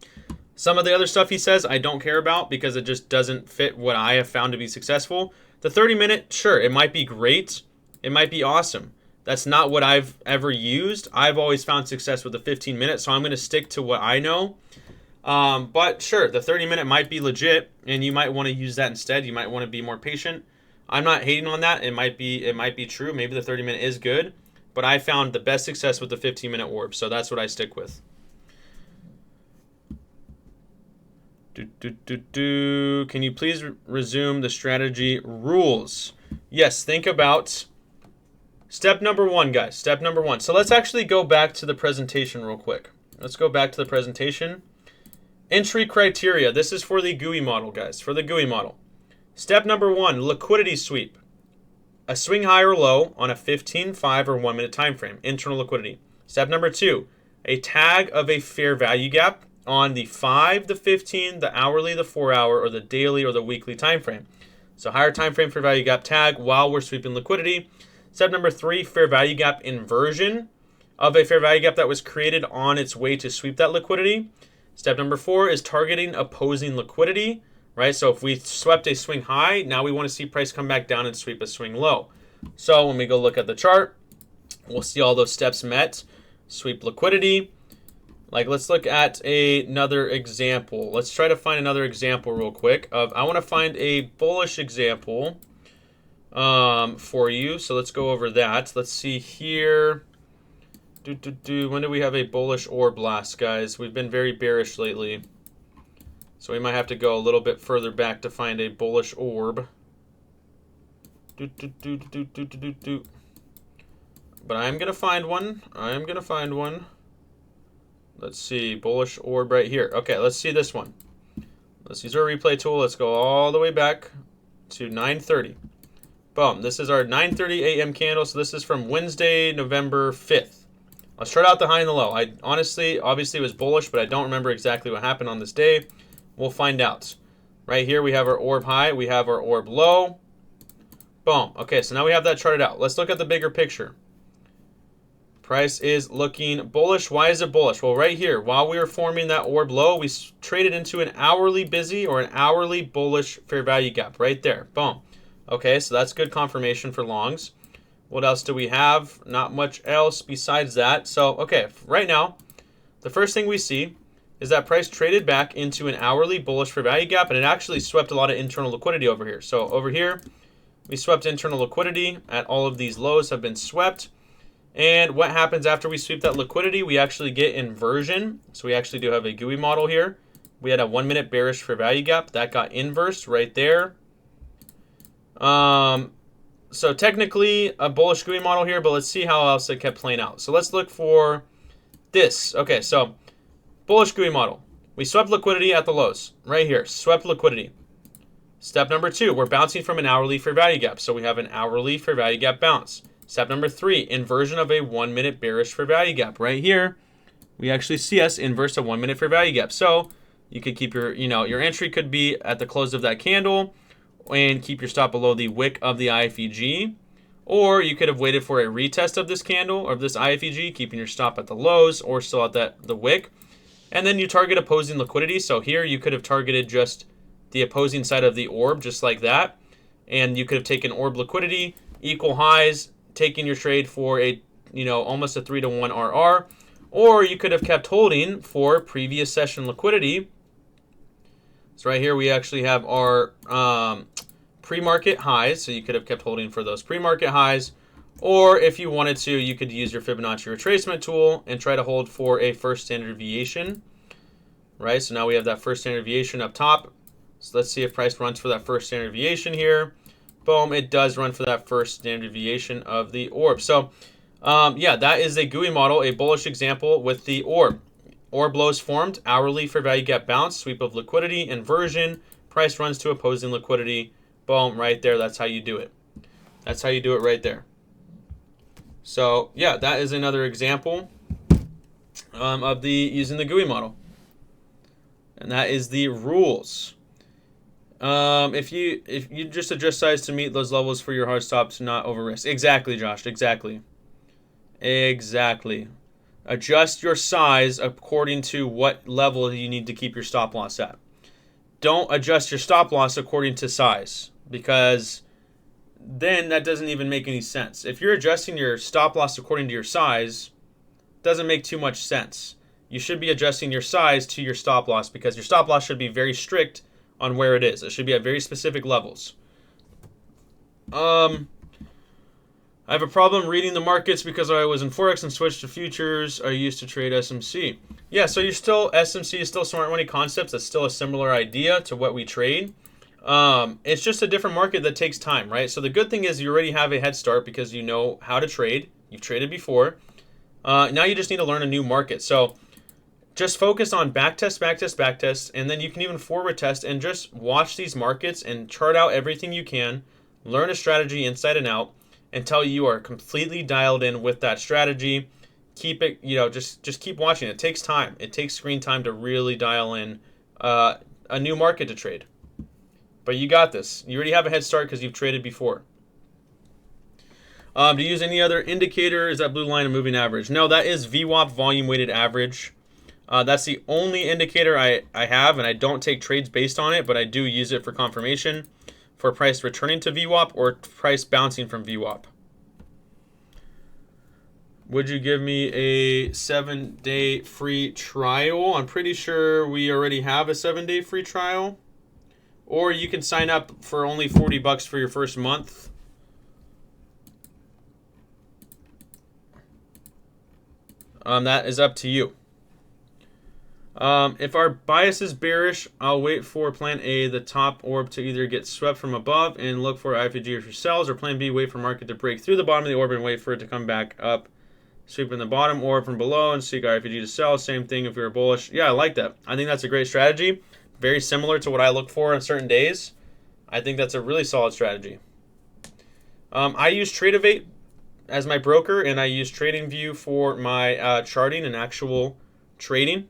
Some of the other stuff he says I don't care about because it just doesn't fit what I have found to be successful. The 30-minute, sure, it might be great. It might be awesome. That's not what I've ever used. I've always found success with the 15 minutes, so I'm going to stick to what I know. But sure, the 30-minute might be legit, and you might want to use that instead. You might want to be more patient. I'm not hating on that. It might be true. Maybe the 30-minute is good, but I found the best success with the 15-minute orb, so that's what I stick with. Can you please resume the strategy rules? Yes, think about step number 1, guys. Step number 1. So let's actually go back to the presentation real quick. Let's go back to the presentation. Entry criteria. This is for the Gooey model, guys. For the Gooey model. Step number 1, liquidity sweep. A swing high or low on a 15, 5, or 1 minute time frame. Internal liquidity. Step number 2, a tag of a fair value gap on the 5, the 15, the hourly, the 4-hour, or the daily or the weekly time frame. So higher time frame fair value gap tag while we're sweeping liquidity. Step number 3, fair value gap inversion of a fair value gap that was created on its way to sweep that liquidity. Step number 4 is targeting opposing liquidity, right? So if we swept a swing high, now we want to see price come back down and sweep a swing low. So when we go look at the chart, we'll see all those steps met. Sweep liquidity. Like, let's look at another example. Let's try to find another example real quick. I want to find a bullish example for you. So let's go over that. Let's see here. When do we have a bullish orb last, guys? We've been very bearish lately. So we might have to go a little bit further back to find a bullish orb. But I'm going to find one. Let's see, bullish orb right here. Okay, let's see this one. Let's use our replay tool. Let's go all the way back to 9:30. Boom, this is our 9:30 a.m. candle. So this is from Wednesday, November 5th. Let's chart out the high and the low. I honestly, obviously it was bullish, but I don't remember exactly what happened on this day. We'll find out. Right here we have our orb high. We have our orb low. Boom. Okay, so now we have that charted out. Let's look at the bigger picture. Price is looking bullish. Why is it bullish? Well, right here, while we were forming that orb low, we traded into an hourly busy or an hourly bullish fair value gap right there. Boom. Okay, so that's good confirmation for longs. What else do we have? Not much else besides that. So, okay, right now, the first thing we see is that price traded back into an hourly bullish fair value gap, and it actually swept a lot of internal liquidity over here. So over here, we swept internal liquidity at all of these lows have been swept. And what happens after we sweep that liquidity? We actually get inversion. So we actually do have a Gooey model here. We had a 1 minute bearish fair value gap. That got inversed right there. So technically a bullish Gooey model here, but let's see how else it kept playing out. So let's look for this. Okay, so bullish Gooey model. We swept liquidity at the lows. Right here, swept liquidity. Step number 2, we're bouncing from an hourly fair value gap. So we have an hourly fair value gap bounce. Step number 3, inversion of a 1 minute bearish fair value gap. Right here, we actually see us inverse a 1 minute fair value gap. So you could keep your, your entry could be at the close of that candle and keep your stop below the wick of the IFEG. Or you could have waited for a retest of this candle or this IFEG, keeping your stop at the lows or still at the wick. And then you target opposing liquidity. So here you could have targeted just the opposing side of the orb, just like that. And you could have taken orb liquidity, equal highs, taking your trade for a, almost a 3-to-1 RR. Or you could have kept holding for previous session liquidity. So right here we actually have our pre-market highs. So you could have kept holding for those pre-market highs. Or if you wanted to, you could use your Fibonacci retracement tool and try to hold for a first standard deviation. Right, so now we have that first standard deviation up top. So let's see if price runs for that first standard deviation here. Boom, it does run for that first standard deviation of the orb. So yeah, that is a Gooey model, a bullish example with the orb. Orb lows formed, hourly fair value gap bounce, sweep of liquidity, inversion, price runs to opposing liquidity. Boom, right there, that's how you do it. That's how you do it right there. So yeah, that is another example of using the Gooey model. And that is the rules. If you just adjust size to meet those levels for your hard stops, not over risk. Exactly, Josh. Exactly. Adjust your size according to what level you need to keep your stop loss at. Don't adjust your stop loss according to size, because then that doesn't even make any sense. If you're adjusting your stop loss according to your size, it doesn't make too much sense. You should be adjusting your size to your stop loss because your stop loss should be very strict on where it is. It should be at very specific levels. I have a problem reading the markets because I was in Forex and switched to futures. I used to trade SMC. Yeah, so you're still, SMC is still smart money concepts. That's still a similar idea to what we trade. It's just a different market that takes time, right? So the good thing is you already have a head start because you know how to trade. You've traded before. Now you just need to learn a new market. So just focus on backtest, backtest, backtest, and then you can even forward test and just watch these markets and chart out everything you can. Learn a strategy inside and out until you are completely dialed in with that strategy. Keep it, just keep watching. It takes time. It takes screen time to really dial in a new market to trade. But you got this. You already have a head start because you've traded before. To use any other indicator, is that blue line a moving average? No, that is VWAP, volume weighted average. That's the only indicator I have, and I don't take trades based on it, but I do use it for confirmation for price returning to VWAP or price bouncing from VWAP. Would you give me a 7-day free trial? I'm pretty sure we already have a 7-day free trial. Or you can sign up for only $40 for your first month. That is up to you. If our bias is bearish, I'll wait for plan A, the top orb, to either get swept from above and look for IFG for sells, or plan B, wait for market to break through the bottom of the orb and wait for it to come back up, sweep in the bottom orb from below and seek IFG to sell. Same thing if you're bullish. Yeah, I like that. I think that's a great strategy. Very similar to what I look for on certain days. I think that's a really solid strategy. I use Tradeovate as my broker, and I use TradingView for my charting and actual trading.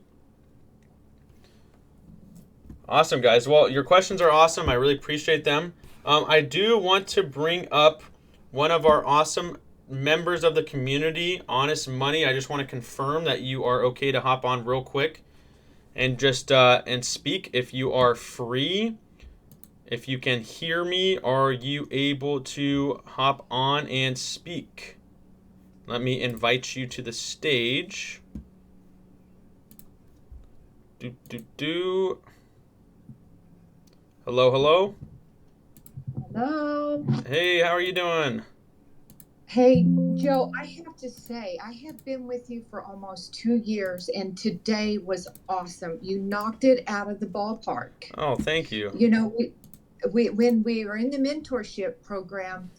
Awesome, guys. Well, your questions are awesome. I really appreciate them. I do want to bring up one of our awesome members of the community, Honest Money. I just want to confirm that you are okay to hop on real quick and just and speak if you are free. If you can hear me, are you able to hop on and speak? Let me invite you to the stage. Hello, hello. Hello. Hey, how are you doing? Hey, Joe, I have to say, I have been with you for almost 2 years, and today was awesome. You knocked it out of the ballpark. Oh, thank you. You know, when we were in the mentorship program,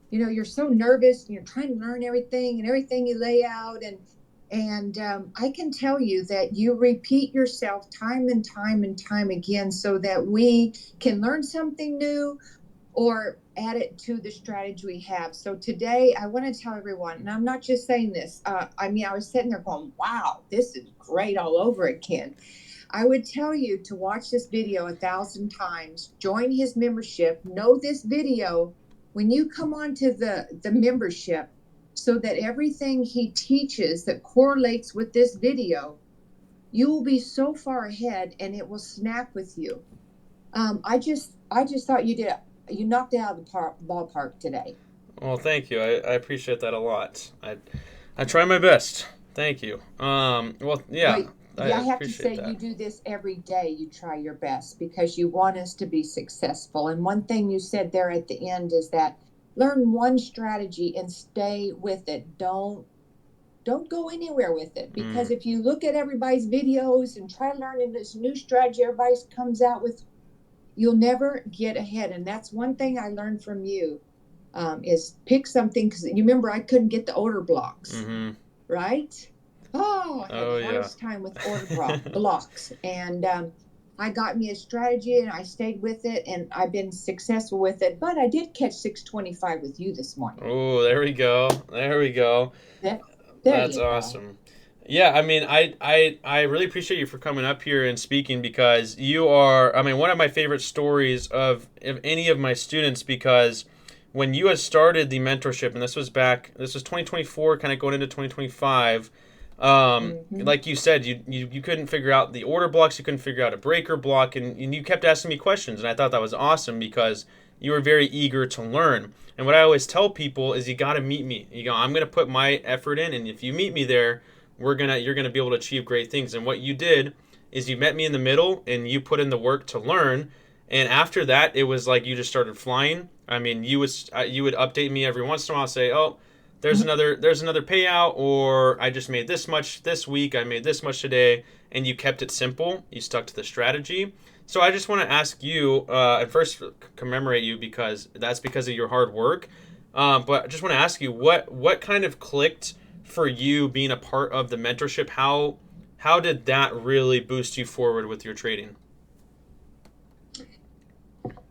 you're so nervous and you're trying to learn everything and everything you lay out. And I can tell you that you repeat yourself time and time and time again so that we can learn something new or add it to the strategy we have. So today I want to tell everyone, and I'm not just saying this, I was sitting there going, wow, this is great all over again. I would tell you to watch this video 1,000 times, join his membership, know this video when you come onto the membership, so that everything he teaches that correlates with this video, you will be so far ahead and it will snap with you. I just thought you knocked it out of the ballpark today. Well, thank you. I appreciate that a lot. I try my best. Thank you. Well, yeah. I have to say that. You do this every day. You try your best because you want us to be successful. And one thing you said there at the end is that learn one strategy and stay with it. Don't go anywhere with it, because if you look at everybody's videos and try learning this new strategy everybody comes out with, you'll never get ahead. And that's one thing I learned from you, is pick something, because you remember I couldn't get the order blocks, right? Oh, I had the hardest time with order blocks. And I got me a strategy and I stayed with it, and I've been successful with it. But I did catch 625 with you this morning. Oh, there we go. That's awesome. Yeah, I mean, I really appreciate you for coming up here and speaking, because you are, one of my favorite stories of any of my students, because when you had started the mentorship, and this was 2024, kind of going into 2025, like you said, you couldn't figure out the order blocks, you couldn't figure out a breaker block, and you kept asking me questions, and I thought that was awesome, because you were very eager to learn. And what I always tell people is you got to meet me. You go, I'm going to put my effort in, and if you meet me there, you're going to be able to achieve great things. And what you did is you met me in the middle and you put in the work to learn. And after that, it was like you just started flying. I mean, you would update me every once in a while, say, "Oh, there's another payout," or "I just made this much this week. I made this much today," and you kept it simple. You stuck to the strategy. So I just want to ask you, and first commemorate you because that's because of your hard work. But I just want to ask you, what kind of clicked for you being a part of the mentorship? How did that really boost you forward with your trading?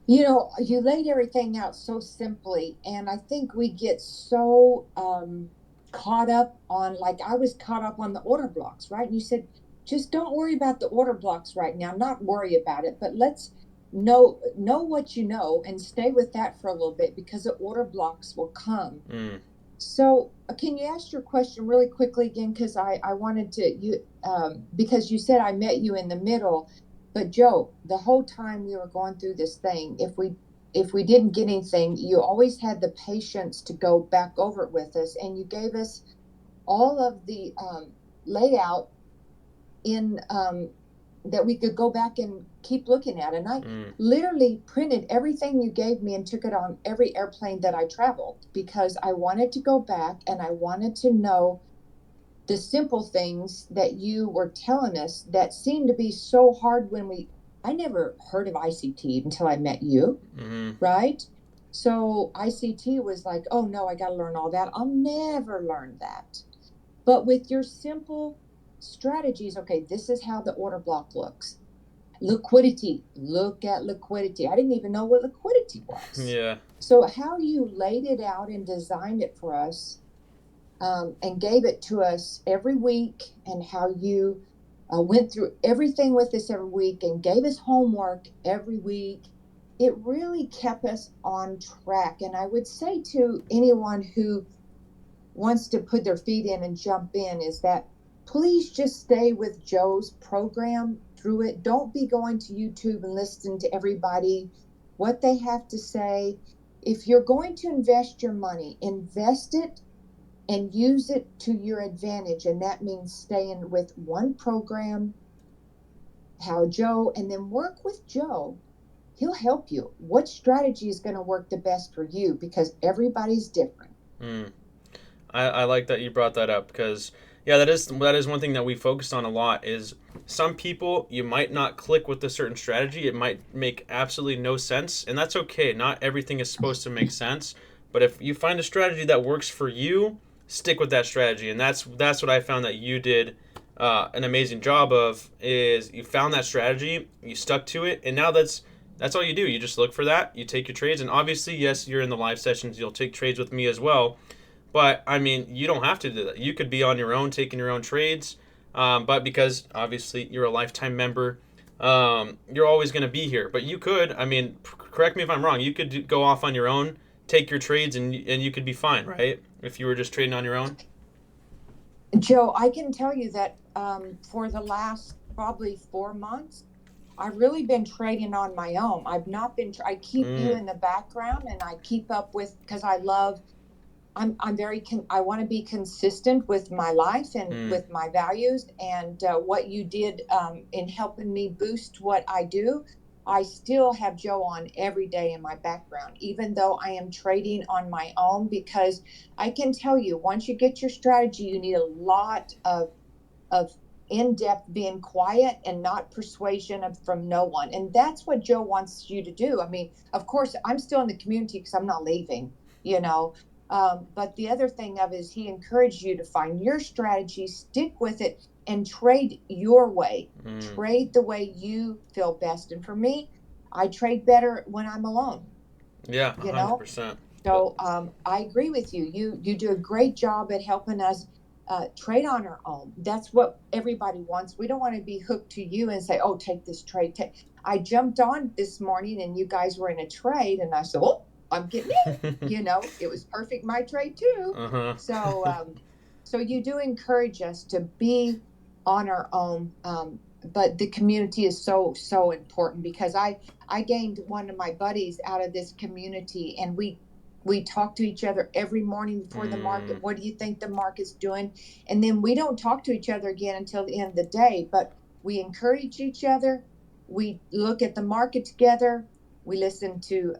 You know, you laid everything out so simply, and I think we get so caught up on, like I was caught up on the order blocks, right? And you said, just don't worry about the order blocks right now, not worry about it, but let's know what you know and stay with that for a little bit because the order blocks will come. So can you ask your question really quickly again? Because I wanted to, because you said I met you in the middle. But Joe, the whole time we were going through this thing, if we didn't get anything, you always had the patience to go back over it with us, and you gave us all of the layout in that we could go back and keep looking at. And I literally printed everything you gave me and took it on every airplane that I traveled because I wanted to go back and I wanted to know the simple things that you were telling us that seemed to be so hard I never heard of ICT until I met you, right? So ICT was like, oh no, I got to learn all that. I'll never learn that. But with your simple strategies, okay, this is how the order block looks. Liquidity, look at liquidity. I didn't even know what liquidity was. Yeah. So how you laid it out and designed it for us, and gave it to us every week, and how you went through everything with us every week and gave us homework every week. It really kept us on track. And I would say to anyone who wants to put their feet in and jump in is that please just stay with Joe's program through it. Don't be going to YouTube and listening to everybody, what they have to say. If you're going to invest your money, invest it and use it to your advantage. And that means staying with one program, and then work with Joe. He'll help you. What strategy is going to work the best for you? Because everybody's different. I like that you brought that up because, yeah, that is one thing that we focused on a lot is some people, you might not click with a certain strategy. It might make absolutely no sense, and that's okay. Not everything is supposed to make sense. But if you find a strategy that works for you, stick with that strategy. And that's what I found that you did an amazing job of, is you found that strategy, you stuck to it, and now that's all you do. You just look for that, you take your trades, and obviously, yes, you're in the live sessions, you'll take trades with me as well. But, I mean, you don't have to do that. You could be on your own, taking your own trades, but because, obviously, you're a lifetime member, you're always going to be here. But you could, I mean, correct me if I'm wrong, you could go off on your own, take your trades, and you could be fine, right? If you were just trading on your own? Joe, I can tell you that for the last probably 4 months, I've really been trading on my own. I've not been, I keep you in the background and I keep up with, because I want to be consistent with my life and with my values, and what you did in helping me boost what I do. I still have Joe on every day in my background, even though I am trading on my own, because I can tell you, once you get your strategy, you need a lot of in-depth being quiet and not persuasion from no one. And that's what Joe wants you to do. I mean, of course, I'm still in the community because I'm not leaving, you know. But the other thing of is he encouraged you to find your strategy, stick with it, and trade your way. Trade the way you feel best. And for me, I trade better when I'm alone. Yeah, 100%. So I agree with you. You do a great job at helping us trade on our own. That's what everybody wants. We don't want to be hooked to you and say, oh, take this trade. I jumped on this morning and you guys were in a trade, and I said, oh, I'm getting in. It was perfect, my trade too. So you do encourage us to be on our own. But the community is so important, because I gained one of my buddies out of this community, and we talk to each other every morning before the market. What do you think the market's doing? And then we don't talk to each other again until the end of the day, but we encourage each other. We look at the market together. We listen to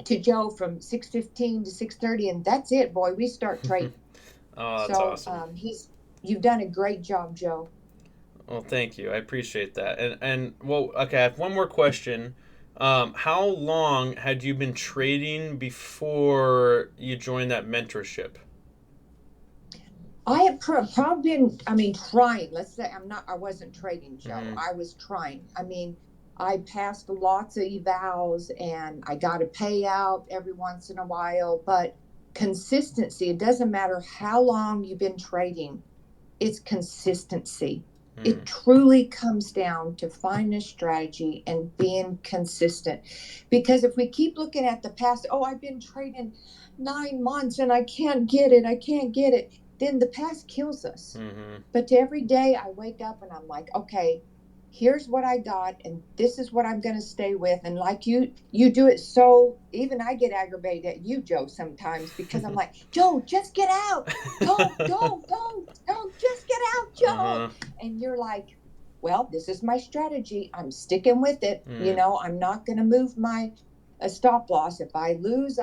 Joe from 6:15 to 6:30, and that's it, boy. We start trading. Oh, that's So awesome. you've done a great job, Joe. Well, thank you. I appreciate that. And well, okay, I have one more question. How long had you been trading before you joined that mentorship? I have probably been, I mean, trying. Let's say I wasn't trading, Joe. Mm-hmm. I was trying. I mean, I passed lots of evals and I got a payout every once in a while, but consistency, it doesn't matter how long you've been trading, it's consistency. Mm. It truly comes down to finding a strategy and being consistent. Because if we keep looking at the past, oh, I've been trading 9 months and I can't get it, then the past kills us. Mm-hmm. But every day I wake up and I'm like, okay, here's what I got, and this is what I'm going to stay with. And like you do it, so even I get aggravated at you, Joe, sometimes, because I'm like, Joe, just get out. Don't just get out, Joe. Uh-huh. And you're like, well, this is my strategy. I'm sticking with it. Mm. I'm not going to move my stop loss. If I lose,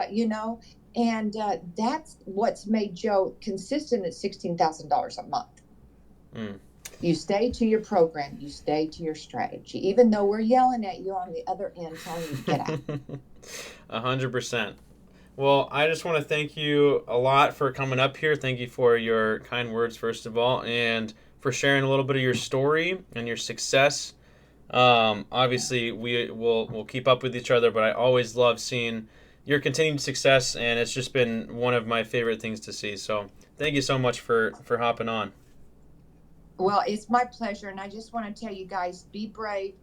and that's what's made Joe consistent at $16,000 a month. Mm. You stay to your program. You stay to your strategy, even though we're yelling at you on the other end, telling you to get out. 100%. Well, I just want to thank you a lot for coming up here. Thank you for your kind words, first of all, and for sharing a little bit of your story and your success. Obviously, we'll keep up with each other, but I always love seeing your continued success, and it's just been one of my favorite things to see. So thank you so much for hopping on. Well, it's my pleasure, and I just want to tell you guys, be brave,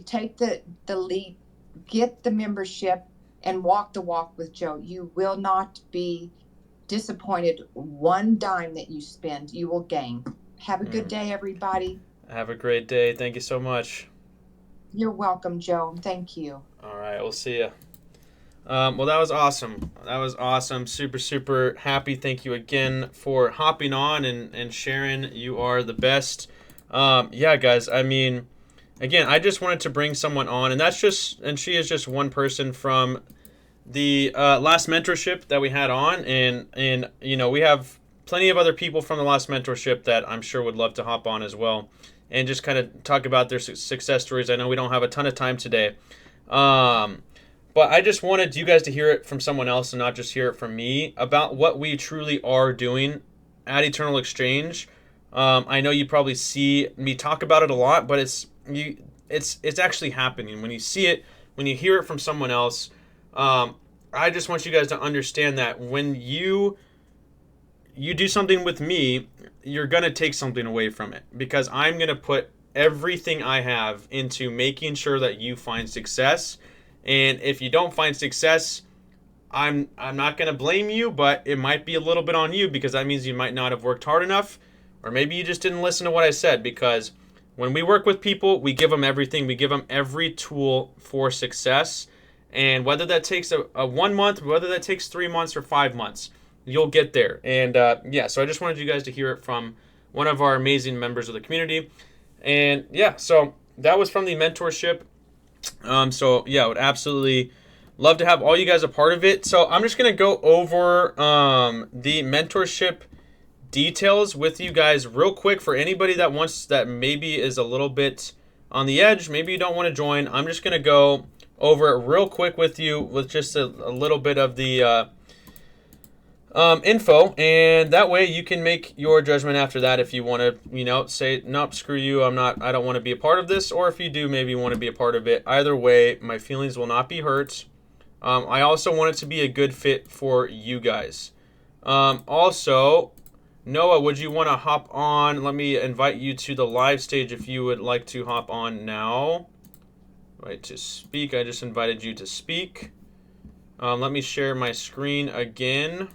take the leap, get the membership, and walk the walk with Joe. You will not be disappointed. One dime that you spend, you will gain. Have a good Mm. day, everybody. Have a great day. Thank you so much. You're welcome, Joe. Thank you. All right, we'll see you. Well, that was awesome. That was awesome. Super, super happy. Thank you again for hopping on and sharing. You are the best. Yeah, guys, I mean, again, I just wanted to bring someone on, and she is just one person from the last mentorship that we had on. And we have plenty of other people from the last mentorship that I'm sure would love to hop on as well and just kind of talk about their success stories. I know we don't have a ton of time today. But I just wanted you guys to hear it from someone else and not just hear it from me about what we truly are doing at Eternal Exchange. I know you probably see me talk about it a lot, but it's actually happening. When you see it, when you hear it from someone else, I just want you guys to understand that when you do something with me, you're gonna take something away from it, because I'm gonna put everything I have into making sure that you find success. And if you don't find success, I'm not going to blame you, but it might be a little bit on you, because that means you might not have worked hard enough, or maybe you just didn't listen to what I said. Because when we work with people, we give them everything. We give them every tool for success. And whether that takes a 1 month, whether that takes 3 months or 5 months, you'll get there. And yeah, so I just wanted you guys to hear it from one of our amazing members of the community. And yeah, so that was from the mentorship. So yeah, I would absolutely love to have all you guys a part of it. So I'm just gonna go over the mentorship details with you guys real quick for anybody that maybe is a little bit on the edge. Maybe you don't want to join. I'm just gonna go over it real quick with you with just a little bit of the info, and that way you can make your judgment after that if you want to, say, nope, screw you, I don't want to be a part of this, or if you do maybe want to be a part of it. Either way, my feelings will not be hurt. I also want it to be a good fit for you guys. Also, Noah, would you want to hop on? Let me invite you to the live stage if you would like to hop on now. Right, to speak. I just invited you to speak. Let me share my screen again.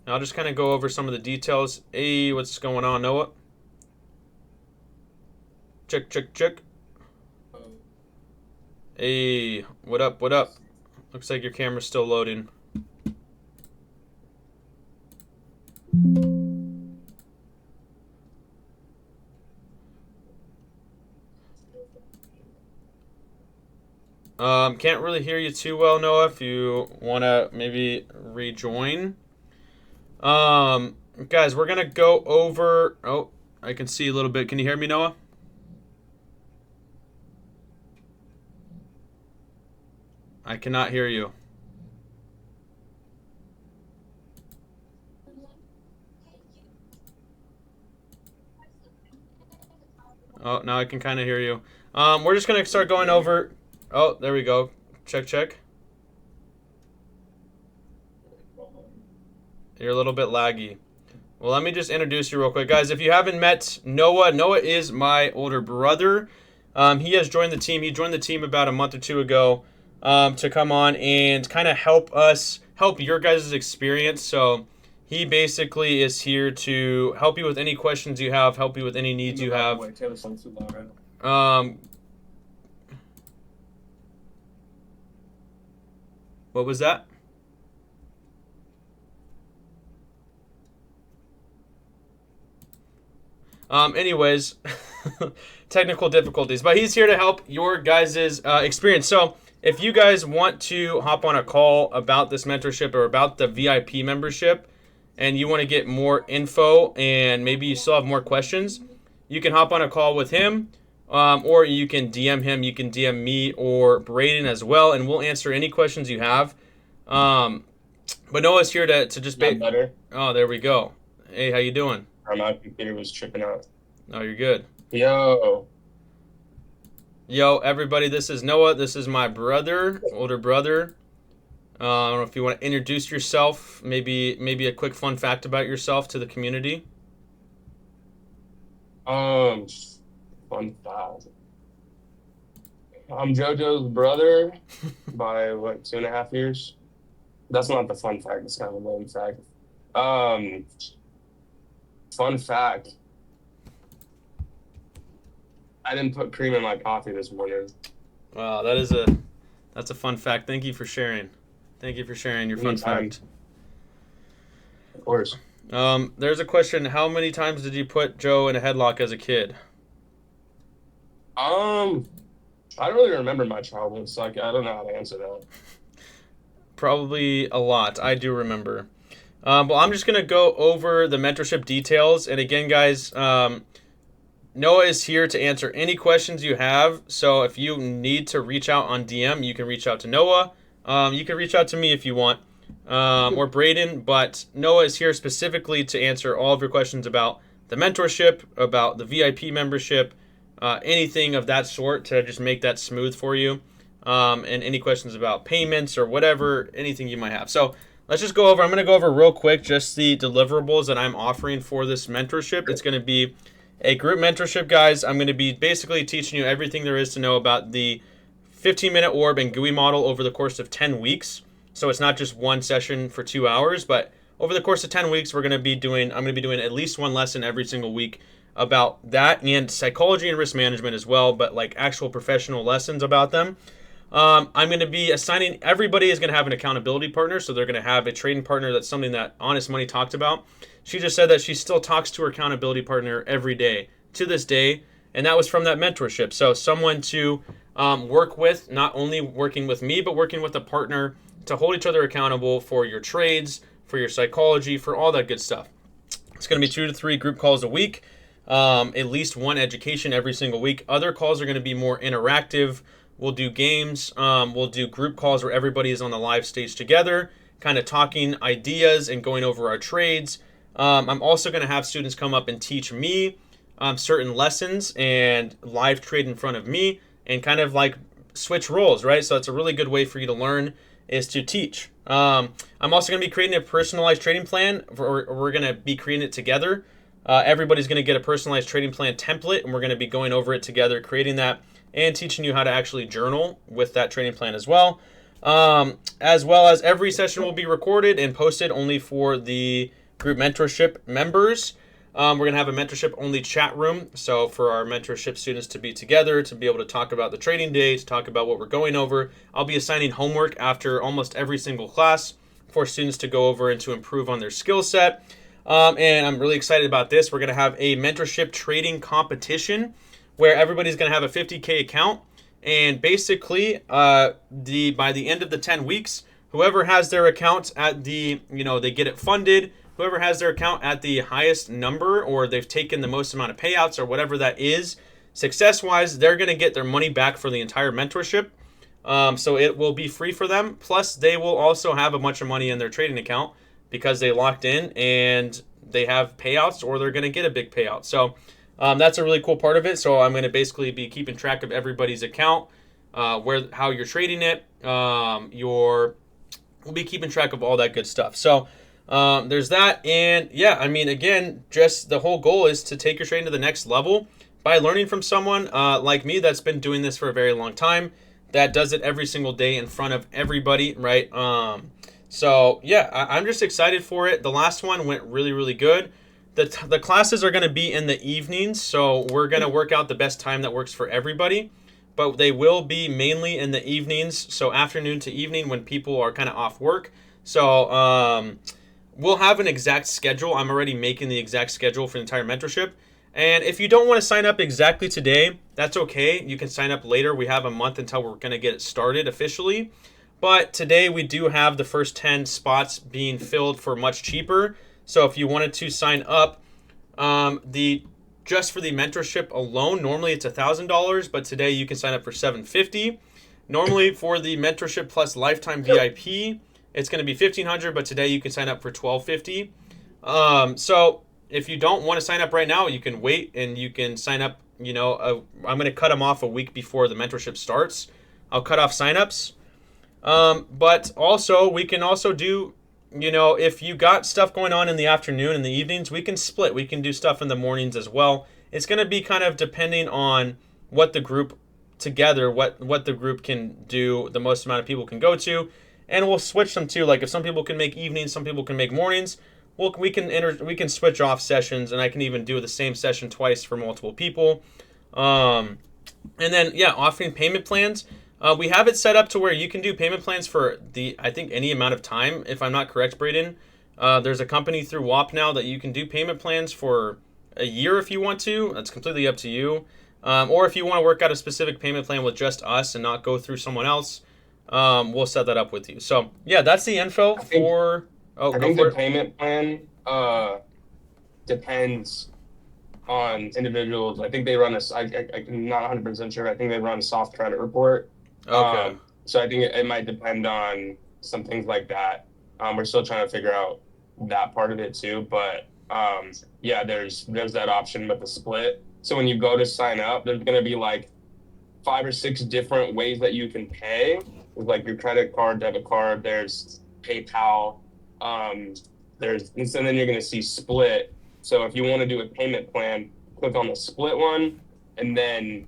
I'll just kind of go over some of the details. Hey, what's going on, Noah? Check, check, check. Hey, what up, what up? Looks like your camera's still loading. Can't really hear you too well, Noah, if you want to maybe rejoin. Guys, we're going to go over... Oh, I can see a little bit. Can you hear me, Noah? I cannot hear you. Oh, now I can kind of hear you. We're just going to start going over... Oh, there we go. Check, check. You're a little bit laggy. Well, let me just introduce you real quick. Guys, if you haven't met Noah, Noah is my older brother. He has joined the team. He joined the team about a month or two ago to come on and kind of help your guys' experience. So he basically is here to help you with any questions you have, help you with any needs you have. What was that? Anyways, technical difficulties, but he's here to help your guys' experience. So if you guys want to hop on a call about this mentorship or about the VIP membership and you want to get more info and maybe you still have more questions, you can hop on a call with him or you can DM him. You can DM me or Braden as well, and we'll answer any questions you have. But Noah's here to just... better. Oh, there we go. Hey, how you doing? My computer was tripping out. Oh, you're good. Yo, everybody, this is Noah. This is my brother, older brother. I don't know if you want to introduce yourself, maybe a quick fun fact about yourself to the community. fun fact. I'm JoJo's brother by 2.5 years. That's not the fun fact. It's kind of a lame fact. Fun fact. I didn't put cream in my coffee this morning. Wow, that's a fun fact. Thank you for sharing. Thank you for sharing your fun Anytime. fact. Of course. There's a question. How many times did you put Joe in a headlock as a kid? I don't really remember my childhood, so I don't know how to answer that. Probably a lot. I do remember. Well, I'm just going to go over the mentorship details. And again, guys, Noah is here to answer any questions you have. So if you need to reach out on DM, you can reach out to Noah. You can reach out to me if you want, or Braden. But Noah is here specifically to answer all of your questions about the mentorship, about the VIP membership, anything of that sort to just make that smooth for you. And any questions about payments or whatever, anything you might have. So let's just go over. I'm going to go over real quick just the deliverables that I'm offering for this mentorship. It's going to be a group mentorship, guys. I'm going to be basically teaching you everything there is to know about the 15-minute ORB and Gooey model over the course of 10 weeks. So it's not just one session for 2 hours, but over the course of 10 weeks, I'm going to be doing at least one lesson every single week about that and psychology and risk management as well, but like actual professional lessons about them. I'm going to be assigning, everybody is going to have an accountability partner. So they're going to have a trading partner. That's something that Honest Money talked about. She just said that she still talks to her accountability partner every day to this day. And that was from that mentorship. So someone to work with, not only working with me, but working with a partner to hold each other accountable for your trades, for your psychology, for all that good stuff. It's going to be 2 to 3 group calls a week, at least one education every single week. Other calls are going to be more interactive. We'll do games. We'll do group calls where everybody is on the live stage together, kind of talking ideas and going over our trades. I'm also going to have students come up and teach me certain lessons and live trade in front of me and kind of like switch roles, right? So it's a really good way for you to learn is to teach. I'm also going to be creating a personalized trading plan. We're going to be creating it together. Everybody's going to get a personalized trading plan template, and we're going to be going over it together, creating that and teaching you how to actually journal with that trading plan as well. As well as every session will be recorded and posted only for the group mentorship members. We're going to have a mentorship only chat room. So for our mentorship students to be together, to be able to talk about the trading day, to talk about what we're going over. I'll be assigning homework after almost every single class for students to go over and to improve on their skill set. And I'm really excited about this. We're going to have a mentorship trading competition where everybody's going to have a 50K account. And basically, by the end of the 10 weeks, whoever has their account at the, they get it funded. Whoever has their account at the highest number, or they've taken the most amount of payouts, or whatever that is, success-wise, they're going to get their money back for the entire mentorship. So it will be free for them. Plus, they will also have a bunch of money in their trading account because they locked in and they have payouts, or they're going to get a big payout. So that's a really cool part of it. So I'm going to basically be keeping track of everybody's account, how you're trading it. We'll be keeping track of all that good stuff. So there's that. And yeah, I mean, again, just the whole goal is to take your trading to the next level by learning from someone like me that's been doing this for a very long time, that does it every single day in front of everybody, right? So yeah, I'm just excited for it. The last one went really, really good. The classes are going to be in the evenings, so we're going to work out the best time that works for everybody. But they will be mainly in the evenings, so afternoon to evening when people are kind of off work. So we'll have an exact schedule. I'm already making the exact schedule for the entire mentorship. And if you don't want to sign up exactly today, that's okay. You can sign up later. We have a month until we're going to get it started officially. But today we do have the first 10 spots being filled for much cheaper. So if you wanted to sign up, just for the mentorship alone, normally it's $1,000, but today you can sign up for $750. Normally for the mentorship plus lifetime VIP, it's going to be $1,500, but today you can sign up for $1,250. So if you don't want to sign up right now, you can wait and you can sign up. I'm going to cut them off a week before the mentorship starts. I'll cut off signups. But also we can also do, if you got stuff going on in the afternoon and the evenings, we can split. We can do stuff in the mornings as well. It's going to be kind of depending on what the group together, what the group can do, the most amount of people can go to. And we'll switch them too. Like if some people can make evenings, some people can make mornings. We can switch off sessions, and I can even do the same session twice for multiple people. And then offering payment plans. We have it set up to where you can do payment plans for I think any amount of time. If I'm not correct, Braden, there's a company through WAP now that you can do payment plans for a year if you want to. That's completely up to you. Or if you want to work out a specific payment plan with just us and not go through someone else, we'll set that up with you. So yeah, that's the info for. I think the payment plan depends on individuals. I think they run I'm not 100% sure. I think they run a soft credit report. Okay. So I think it might depend on some things like that. We're still trying to figure out that part of it too. But there's that option with the split. So when you go to sign up, there's going to be like 5 or 6 different ways that you can pay. With like your credit card, debit card, there's PayPal. And then you're going to see split. So if you want to do a payment plan, click on the split one, and then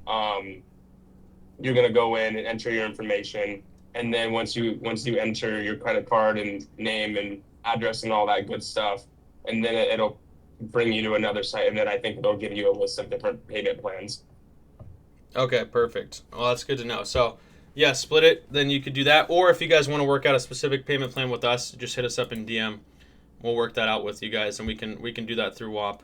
you're going to go in and enter your information. And then once you enter your credit card and name and address and all that good stuff, and then it'll bring you to another site, and then I think it'll give you a list of different payment plans. Okay, perfect. Well, that's good to know. So yeah, split it, then you could do that. Or if you guys want to work out a specific payment plan with us, just hit us up in DM. We'll work that out with you guys, and we can do that through WAP.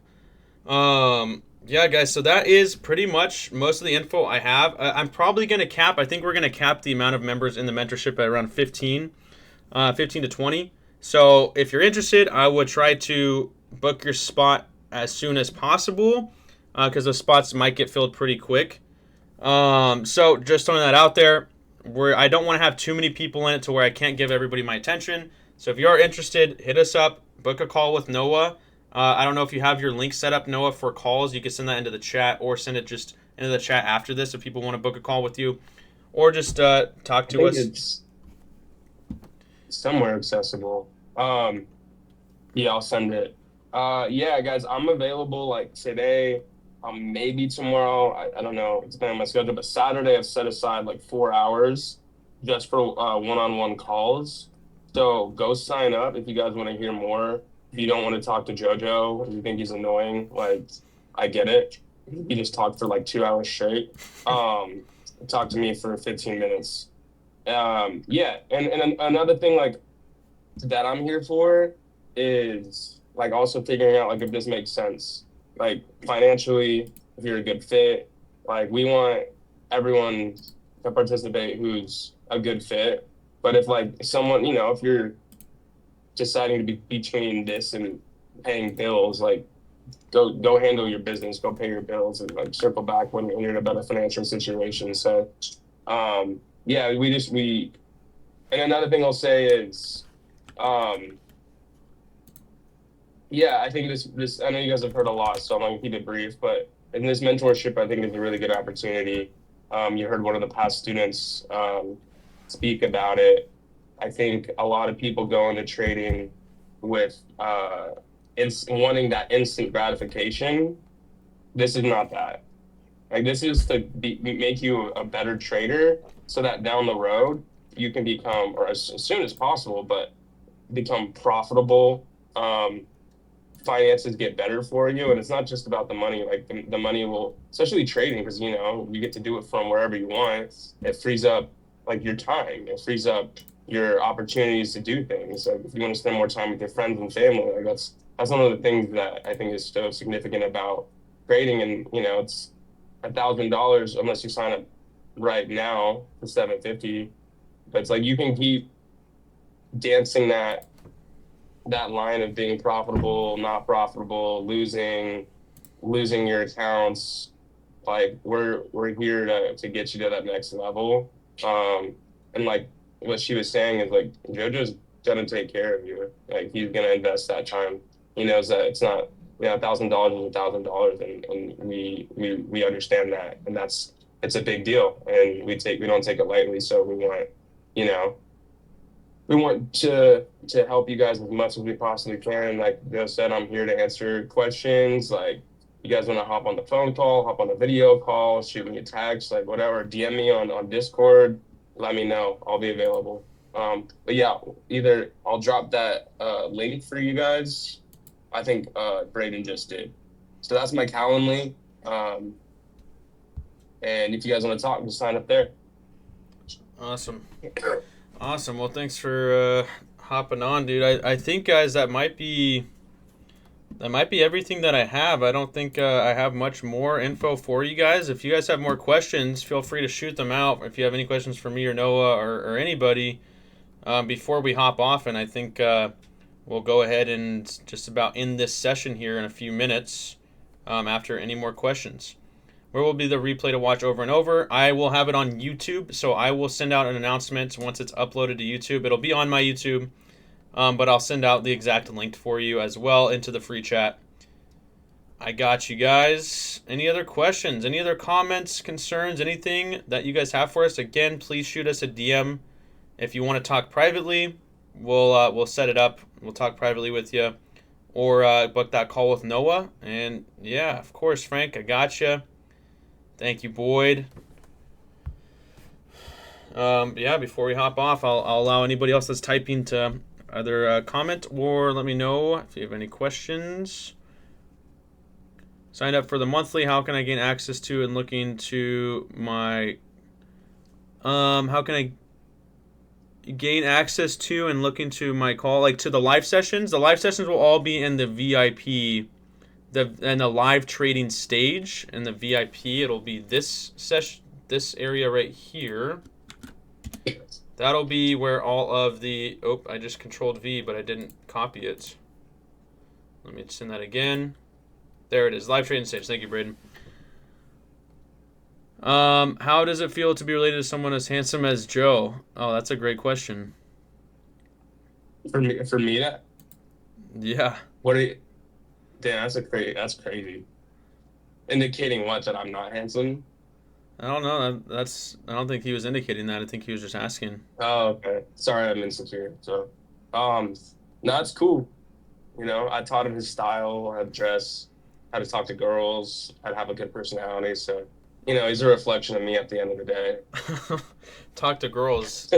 Yeah, guys, so that is pretty much most of the info I have. I'm probably going to cap, I think we're going to cap the amount of members in the mentorship at around 15 to 20. So if you're interested, I would try to book your spot as soon as possible because those spots might get filled pretty quick. So just throwing that out there, I don't want to have too many people in it to where I can't give everybody my attention. So if you are interested, hit us up, book a call with Noah. I don't know if you have your link set up, Noah, for calls. You can send that into the chat or send it just into the chat after this if people want to book a call with you. Or just talk to us. It's somewhere accessible. Yeah, I'll send it. Yeah, guys, I'm available like today, maybe tomorrow. I don't know. It's been on my schedule, but Saturday I've set aside like 4 hours just for one-on-one calls. So go sign up if you guys want to hear more you don't want to talk to JoJo, you think he's annoying, like, I get it. He just talked for like 2 hours straight. Talk to me for 15 minutes. Yeah, and another thing like that I'm here for is like also figuring out like if this makes sense, like financially, if you're a good fit. Like we want everyone to participate who's a good fit. But if like someone, if you're deciding to be between this and paying bills, like go handle your business, go pay your bills, and like circle back when you're in a better financial situation. So, yeah, and another thing I'll say is, yeah, I think this I know you guys have heard a lot, so I'm gonna keep it brief, but in this mentorship, I think is a really good opportunity. You heard one of the past students speak about it. I think a lot of people go into trading with wanting that instant gratification. This is not that. Like this is to make you a better trader, so that down the road you can become, or as soon as possible, but become profitable. Finances get better for you, and it's not just about the money. Like the money will, especially trading, because you get to do it from wherever you want. It frees up like your time. It frees up your opportunities to do things. Like if you want to spend more time with your friends and family, like that's one of the things that I think is so significant about trading. And it's $1,000 unless you sign up right now for 750. But it's like you can keep dancing that line of being profitable, not profitable, losing your accounts. Like we're here to get you to that next level. And like what she was saying is like JoJo's gonna take care of you. Like he's gonna invest that time. He knows that it's not $1,000 is $1,000, and we understand that, and it's a big deal, and we don't take it lightly. So we want to help you guys as much as we possibly can. Like Joe said, I'm here to answer questions. Like you guys want to hop on the phone call, hop on the video call, shoot me a text, like whatever, DM me on Discord, let me know. I'll be available. But yeah, either I'll drop that link for you guys. I think Braden just did. So that's my Calendly. And if you guys want to talk, just sign up there. Awesome. Awesome. Well, thanks for hopping on, dude. I think, guys, that might be everything that I have. I don't think I have much more info for you guys. If you guys have more questions, feel free to shoot them out. If you have any questions for me or Noah or anybody before we hop off, and I think we'll go ahead and just about end this session here in a few minutes after any more questions. Where will be the replay to watch over and over? I will have it on YouTube, so I will send out an announcement once it's uploaded to YouTube. It'll be on my YouTube, but I'll send out the exact link for you as well into the free chat. I got you guys. Any other questions? Any other comments, concerns, anything that you guys have for us? Again, please shoot us a DM. If you want to talk privately, we'll set it up. We'll talk privately with you, or book that call with Noah. And yeah, of course, Frank, I got you. Thank you, Boyd. Yeah, before we hop off, I'll allow anybody else that's typing to either comment or let me know if you have any questions. Signed up for the monthly. How can I gain access to and look into my... how can I gain access to and look into my call, like to the live sessions? The live sessions will all be in the VIP... and the live trading stage. In the VIP, it'll be this session, this area right here. That'll be where all of the... Oh, I just Controlled V, but I didn't copy it. Let me send that again. There it is, live trading stage. Thank you, Braden. How does it feel to be related to someone as handsome as Joe? Oh, that's a great question. For me, that. Yeah. What are you? Damn, that's crazy. Indicating what, that I'm not handsome? I don't know. I don't think he was indicating that. I think he was just asking. Oh, okay. Sorry, I'm insecure. So, no, it's cool. I taught him his style, how to dress, how to talk to girls, how to have a good personality. So, he's a reflection of me at the end of the day. Talk to girls.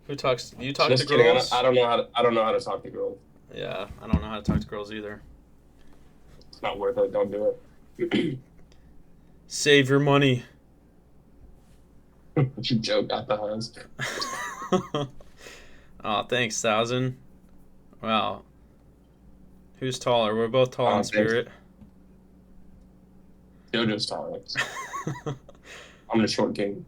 Who talks? You talk Just to kidding. girls? I don't know how to talk to girls. Yeah, I don't know how to talk to girls either. It's not worth it. Don't do it. Save your money. You joke at the house. Oh, thanks, 1,000. Wow. Who's taller? We're both tall in Thanks. spirit. JoJo's taller. I'm the short king.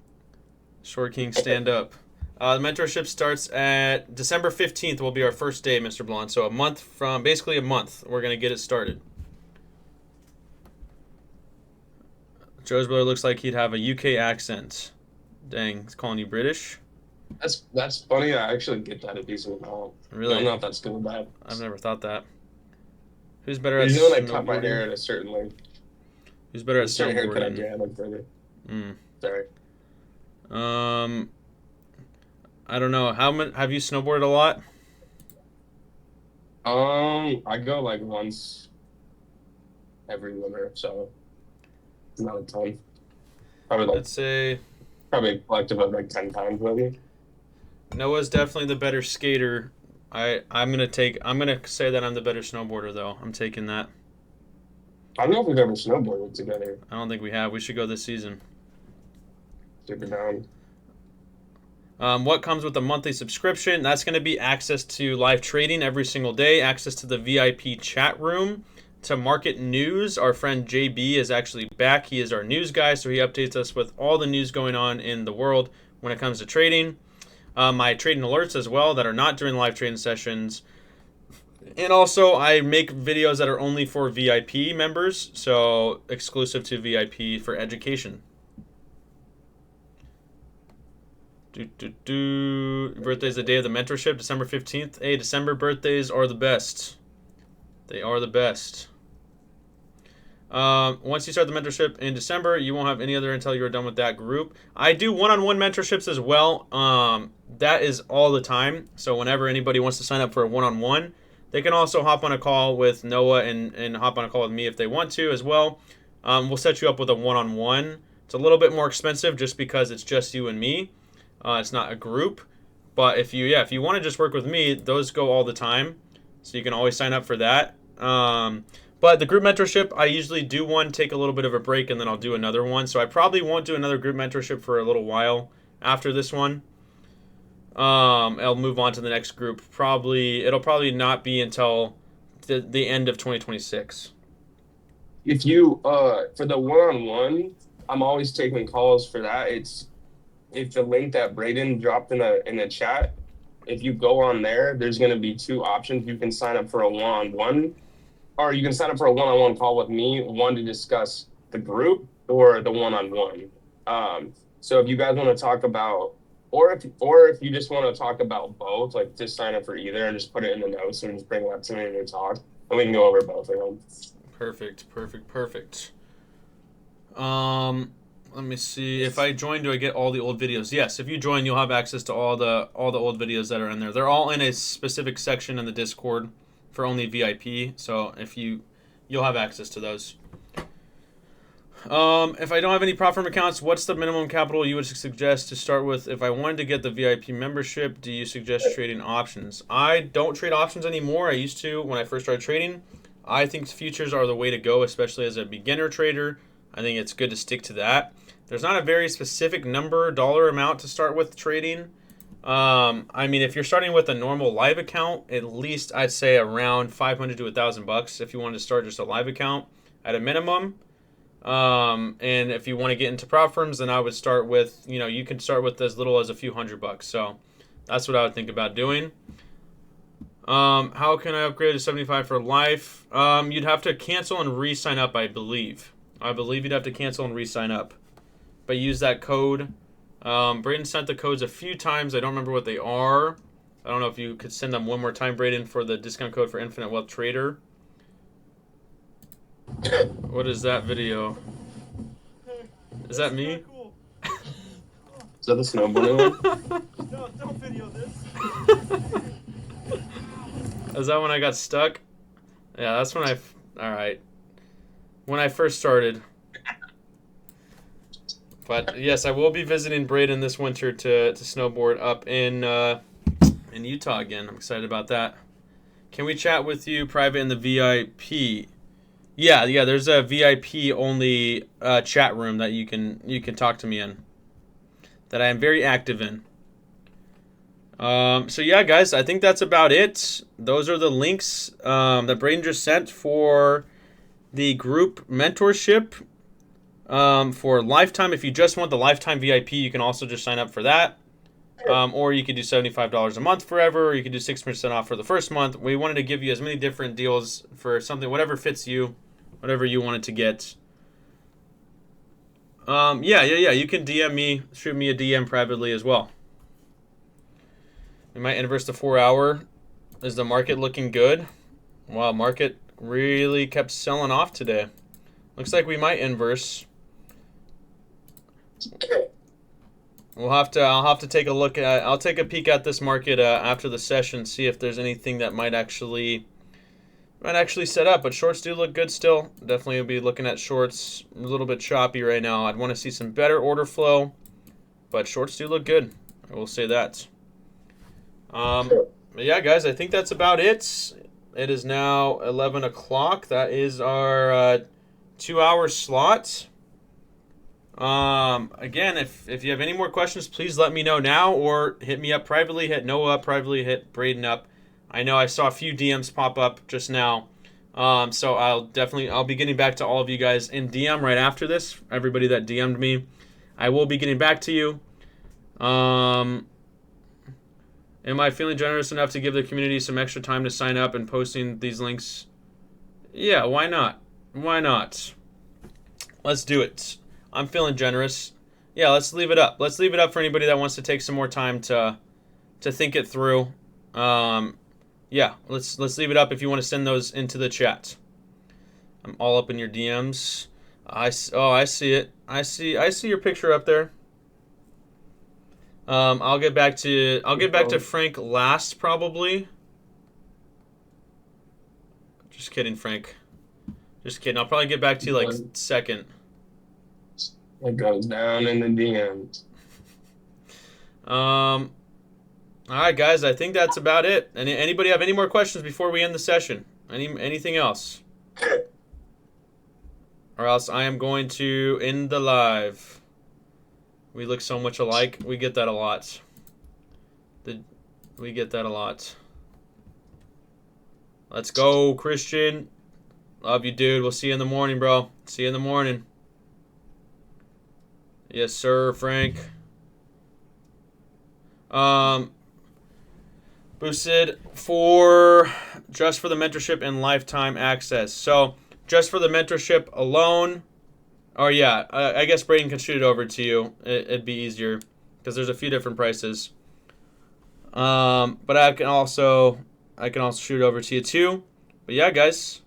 Short King, stand up. The mentorship starts at December 15th will be our first day, Mr. Blonde. So basically a month, we're going to get it started. Joe's brother looks like he'd have a UK accent. Dang, he's calling you British? That's funny. I actually get that a decent amount. Really? I don't know if that's good or bad. I've never thought that. Who's better at Usually when I cut my snowboarding? hair at a certain length. Who's better at A certain haircut, I snowboarding? do. I look further. Mm. Sorry. I don't know. How many have you snowboarded a lot? I go like once every winter, so not a ton. Let's say Probably a collective of like 10 times maybe. Noah's definitely the better skater. I'm gonna say that I'm the better snowboarder though. I'm taking that. I don't know if we've ever snowboarded together. I don't think we have. We should go this season. Super down. What comes with a monthly subscription? That's going to be access to live trading every single day, access to the VIP chat room, to market news. Our friend JB is actually back. He is our news guy, so he updates us with all the news going on in the world when it comes to trading. My trading alerts as well that are not during live trading sessions. And also, I make videos that are only for VIP members, so exclusive to VIP for education. Birthday's the day of the mentorship, December 15th. Hey, December birthdays are the best. They are the best. Once you start the mentorship in December, you won't have any other until you're done with that group. I do one-on-one mentorships as well. That is all the time. So whenever anybody wants to sign up for a one-on-one, they can also hop on a call with Noah and hop on a call with me if they want to as well. We'll set you up with a one-on-one. It's a little bit more expensive just because it's just you and me. It's not a group, but if you want to just work with me, those go all the time, so you can always sign up for that. But the group mentorship, I usually do one, take a little bit of a break, and then I'll do another one. So I probably won't do another group mentorship for a little while after this one. I'll move on to the next group. It'll probably not be until the end of 2026. If you for the one-on-one, I'm always taking calls for that. If the link that Braden dropped in the chat, if you go on there, there's going to be two options. You can sign up for a one-on-one, or you can sign up for a one-on-one call with me, one to discuss the group or the one-on-one. So if you guys want to talk about, or if you just want to talk about both, like just sign up for either and just put it in the notes and just bring it up to me and talk, and we can go over both of them. Perfect. Let me see. If I join, do I get all the old videos? Yes. If you join, you'll have access to all the old videos that are in there. They're all in a specific section in the Discord for only VIP. So you'll have access to those. If I don't have any platform accounts, what's the minimum capital you would suggest to start with? If I wanted to get the VIP membership, do you suggest trading options? I don't trade options anymore. I used to when I first started trading. I think futures are the way to go, especially as a beginner trader. I think it's good to stick to that. There's not a very specific dollar amount to start with trading. I mean, if you're starting with a normal live account, at least I'd say around $500 to $1,000 if you wanted to start just a live account at a minimum. And if you want to get into prop firms, then I would start with, you can start with as little as a few $100. So that's what I would think about doing. How can I upgrade to 75 for life? You'd have to cancel and re-sign up, I believe. You'd have to cancel and re-sign up. But use that code. Braden sent the codes a few times. I don't remember what they are. I don't know if you could send them one more time, Braden, for the discount code for Infinite Wealth Trader. What is that video? Is that me? Is that the snowboarding one? No, don't video this. Is that when I got stuck? Yeah, that's when alright. When I first started. But yes, I will be visiting Braden this winter to snowboard up in Utah again. I'm excited about that. can we chat with you private in the VIP? Yeah, there's a VIP only chat room that you can talk to me in, that I am very active in. So yeah, guys, I think that's about it. Those are the links that Braden just sent for the group mentorship for lifetime. If you just want the lifetime VIP, you can also just sign up for that. Or you could do $75 a month forever, or you could do 6% off for the first month. We wanted to give you as many different deals for something, whatever fits you, whatever you wanted to get. Yeah. You can DM me, shoot me a DM privately as well. We might inverse the 4 hour. Is the market looking good? Wow, market really kept selling off today. Looks like we might inverse. I'll have to take a look at. I'll take a peek at this market after the session, see if there's anything that might actually set up. But shorts do look good still. Definitely will be looking at shorts. A little bit choppy right now. I'd want to see some better order flow, but shorts do look good. I will say that. But yeah, guys, I think that's about it. It is now 11 o'clock. That is our 2 hour slot. Again, if you have any more questions, please let me know now, or hit me up privately, hit Noah up privately, hit Braden up. I know I saw a few DMs pop up just now. So I'll be getting back to all of you guys in DM right after this. Everybody that DM'd me, I will be getting back to you. Am I feeling generous enough to give the community some extra time to sign up and posting these links? Yeah, why not? Why not? Let's do it. I'm feeling generous. Yeah, let's leave it up. Let's leave it up for anybody that wants to take some more time to think it through. Yeah, let's leave it up if you want to send those into the chat. I'm all up in your DMs. I see it. I see your picture up there. I'll get back to Frank last probably. Just kidding, Frank. Just kidding. I'll probably get back to you like second. It goes down in the DMs. All right, guys. I think that's about it. Anybody have any more questions before we end the session? Anything else? Or else I am going to end the live. We look so much alike. We get that a lot. We get that a lot. Let's go, Christian. Love you, dude. We'll see you in the morning, bro. See you in the morning. Yes, sir, Frank. Boosted just for the mentorship and lifetime access. So just for the mentorship alone. Oh yeah, I guess Braden can shoot it over to you. It'd be easier because there's a few different prices. But I can also shoot it over to you too. But yeah, guys,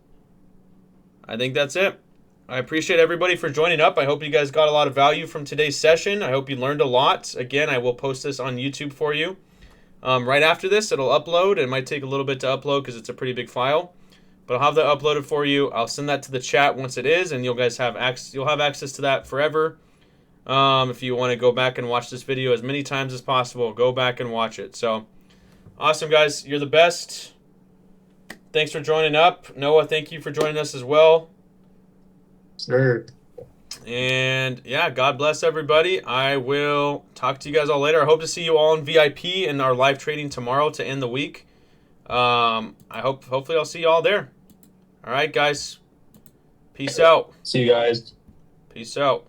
I think that's it. I appreciate everybody for joining up. I hope you guys got a lot of value from today's session. I hope you learned a lot. Again, I will post this on YouTube for you. Right after this, it'll upload. It might take a little bit to upload because it's a pretty big file. But I'll have that uploaded for you. I'll send that to the chat once it is, and you'll have access to that forever. If you want to go back and watch this video as many times as possible, go back and watch it. So, awesome, guys. You're the best. Thanks for joining up. Noah, thank you for joining us as well. Sure. And, yeah, God bless everybody. I will talk to you guys all later. I hope to see you all in VIP in our live trading tomorrow to end the week. Hopefully I'll see you all there. All right, guys. Peace out. See you guys. Peace out.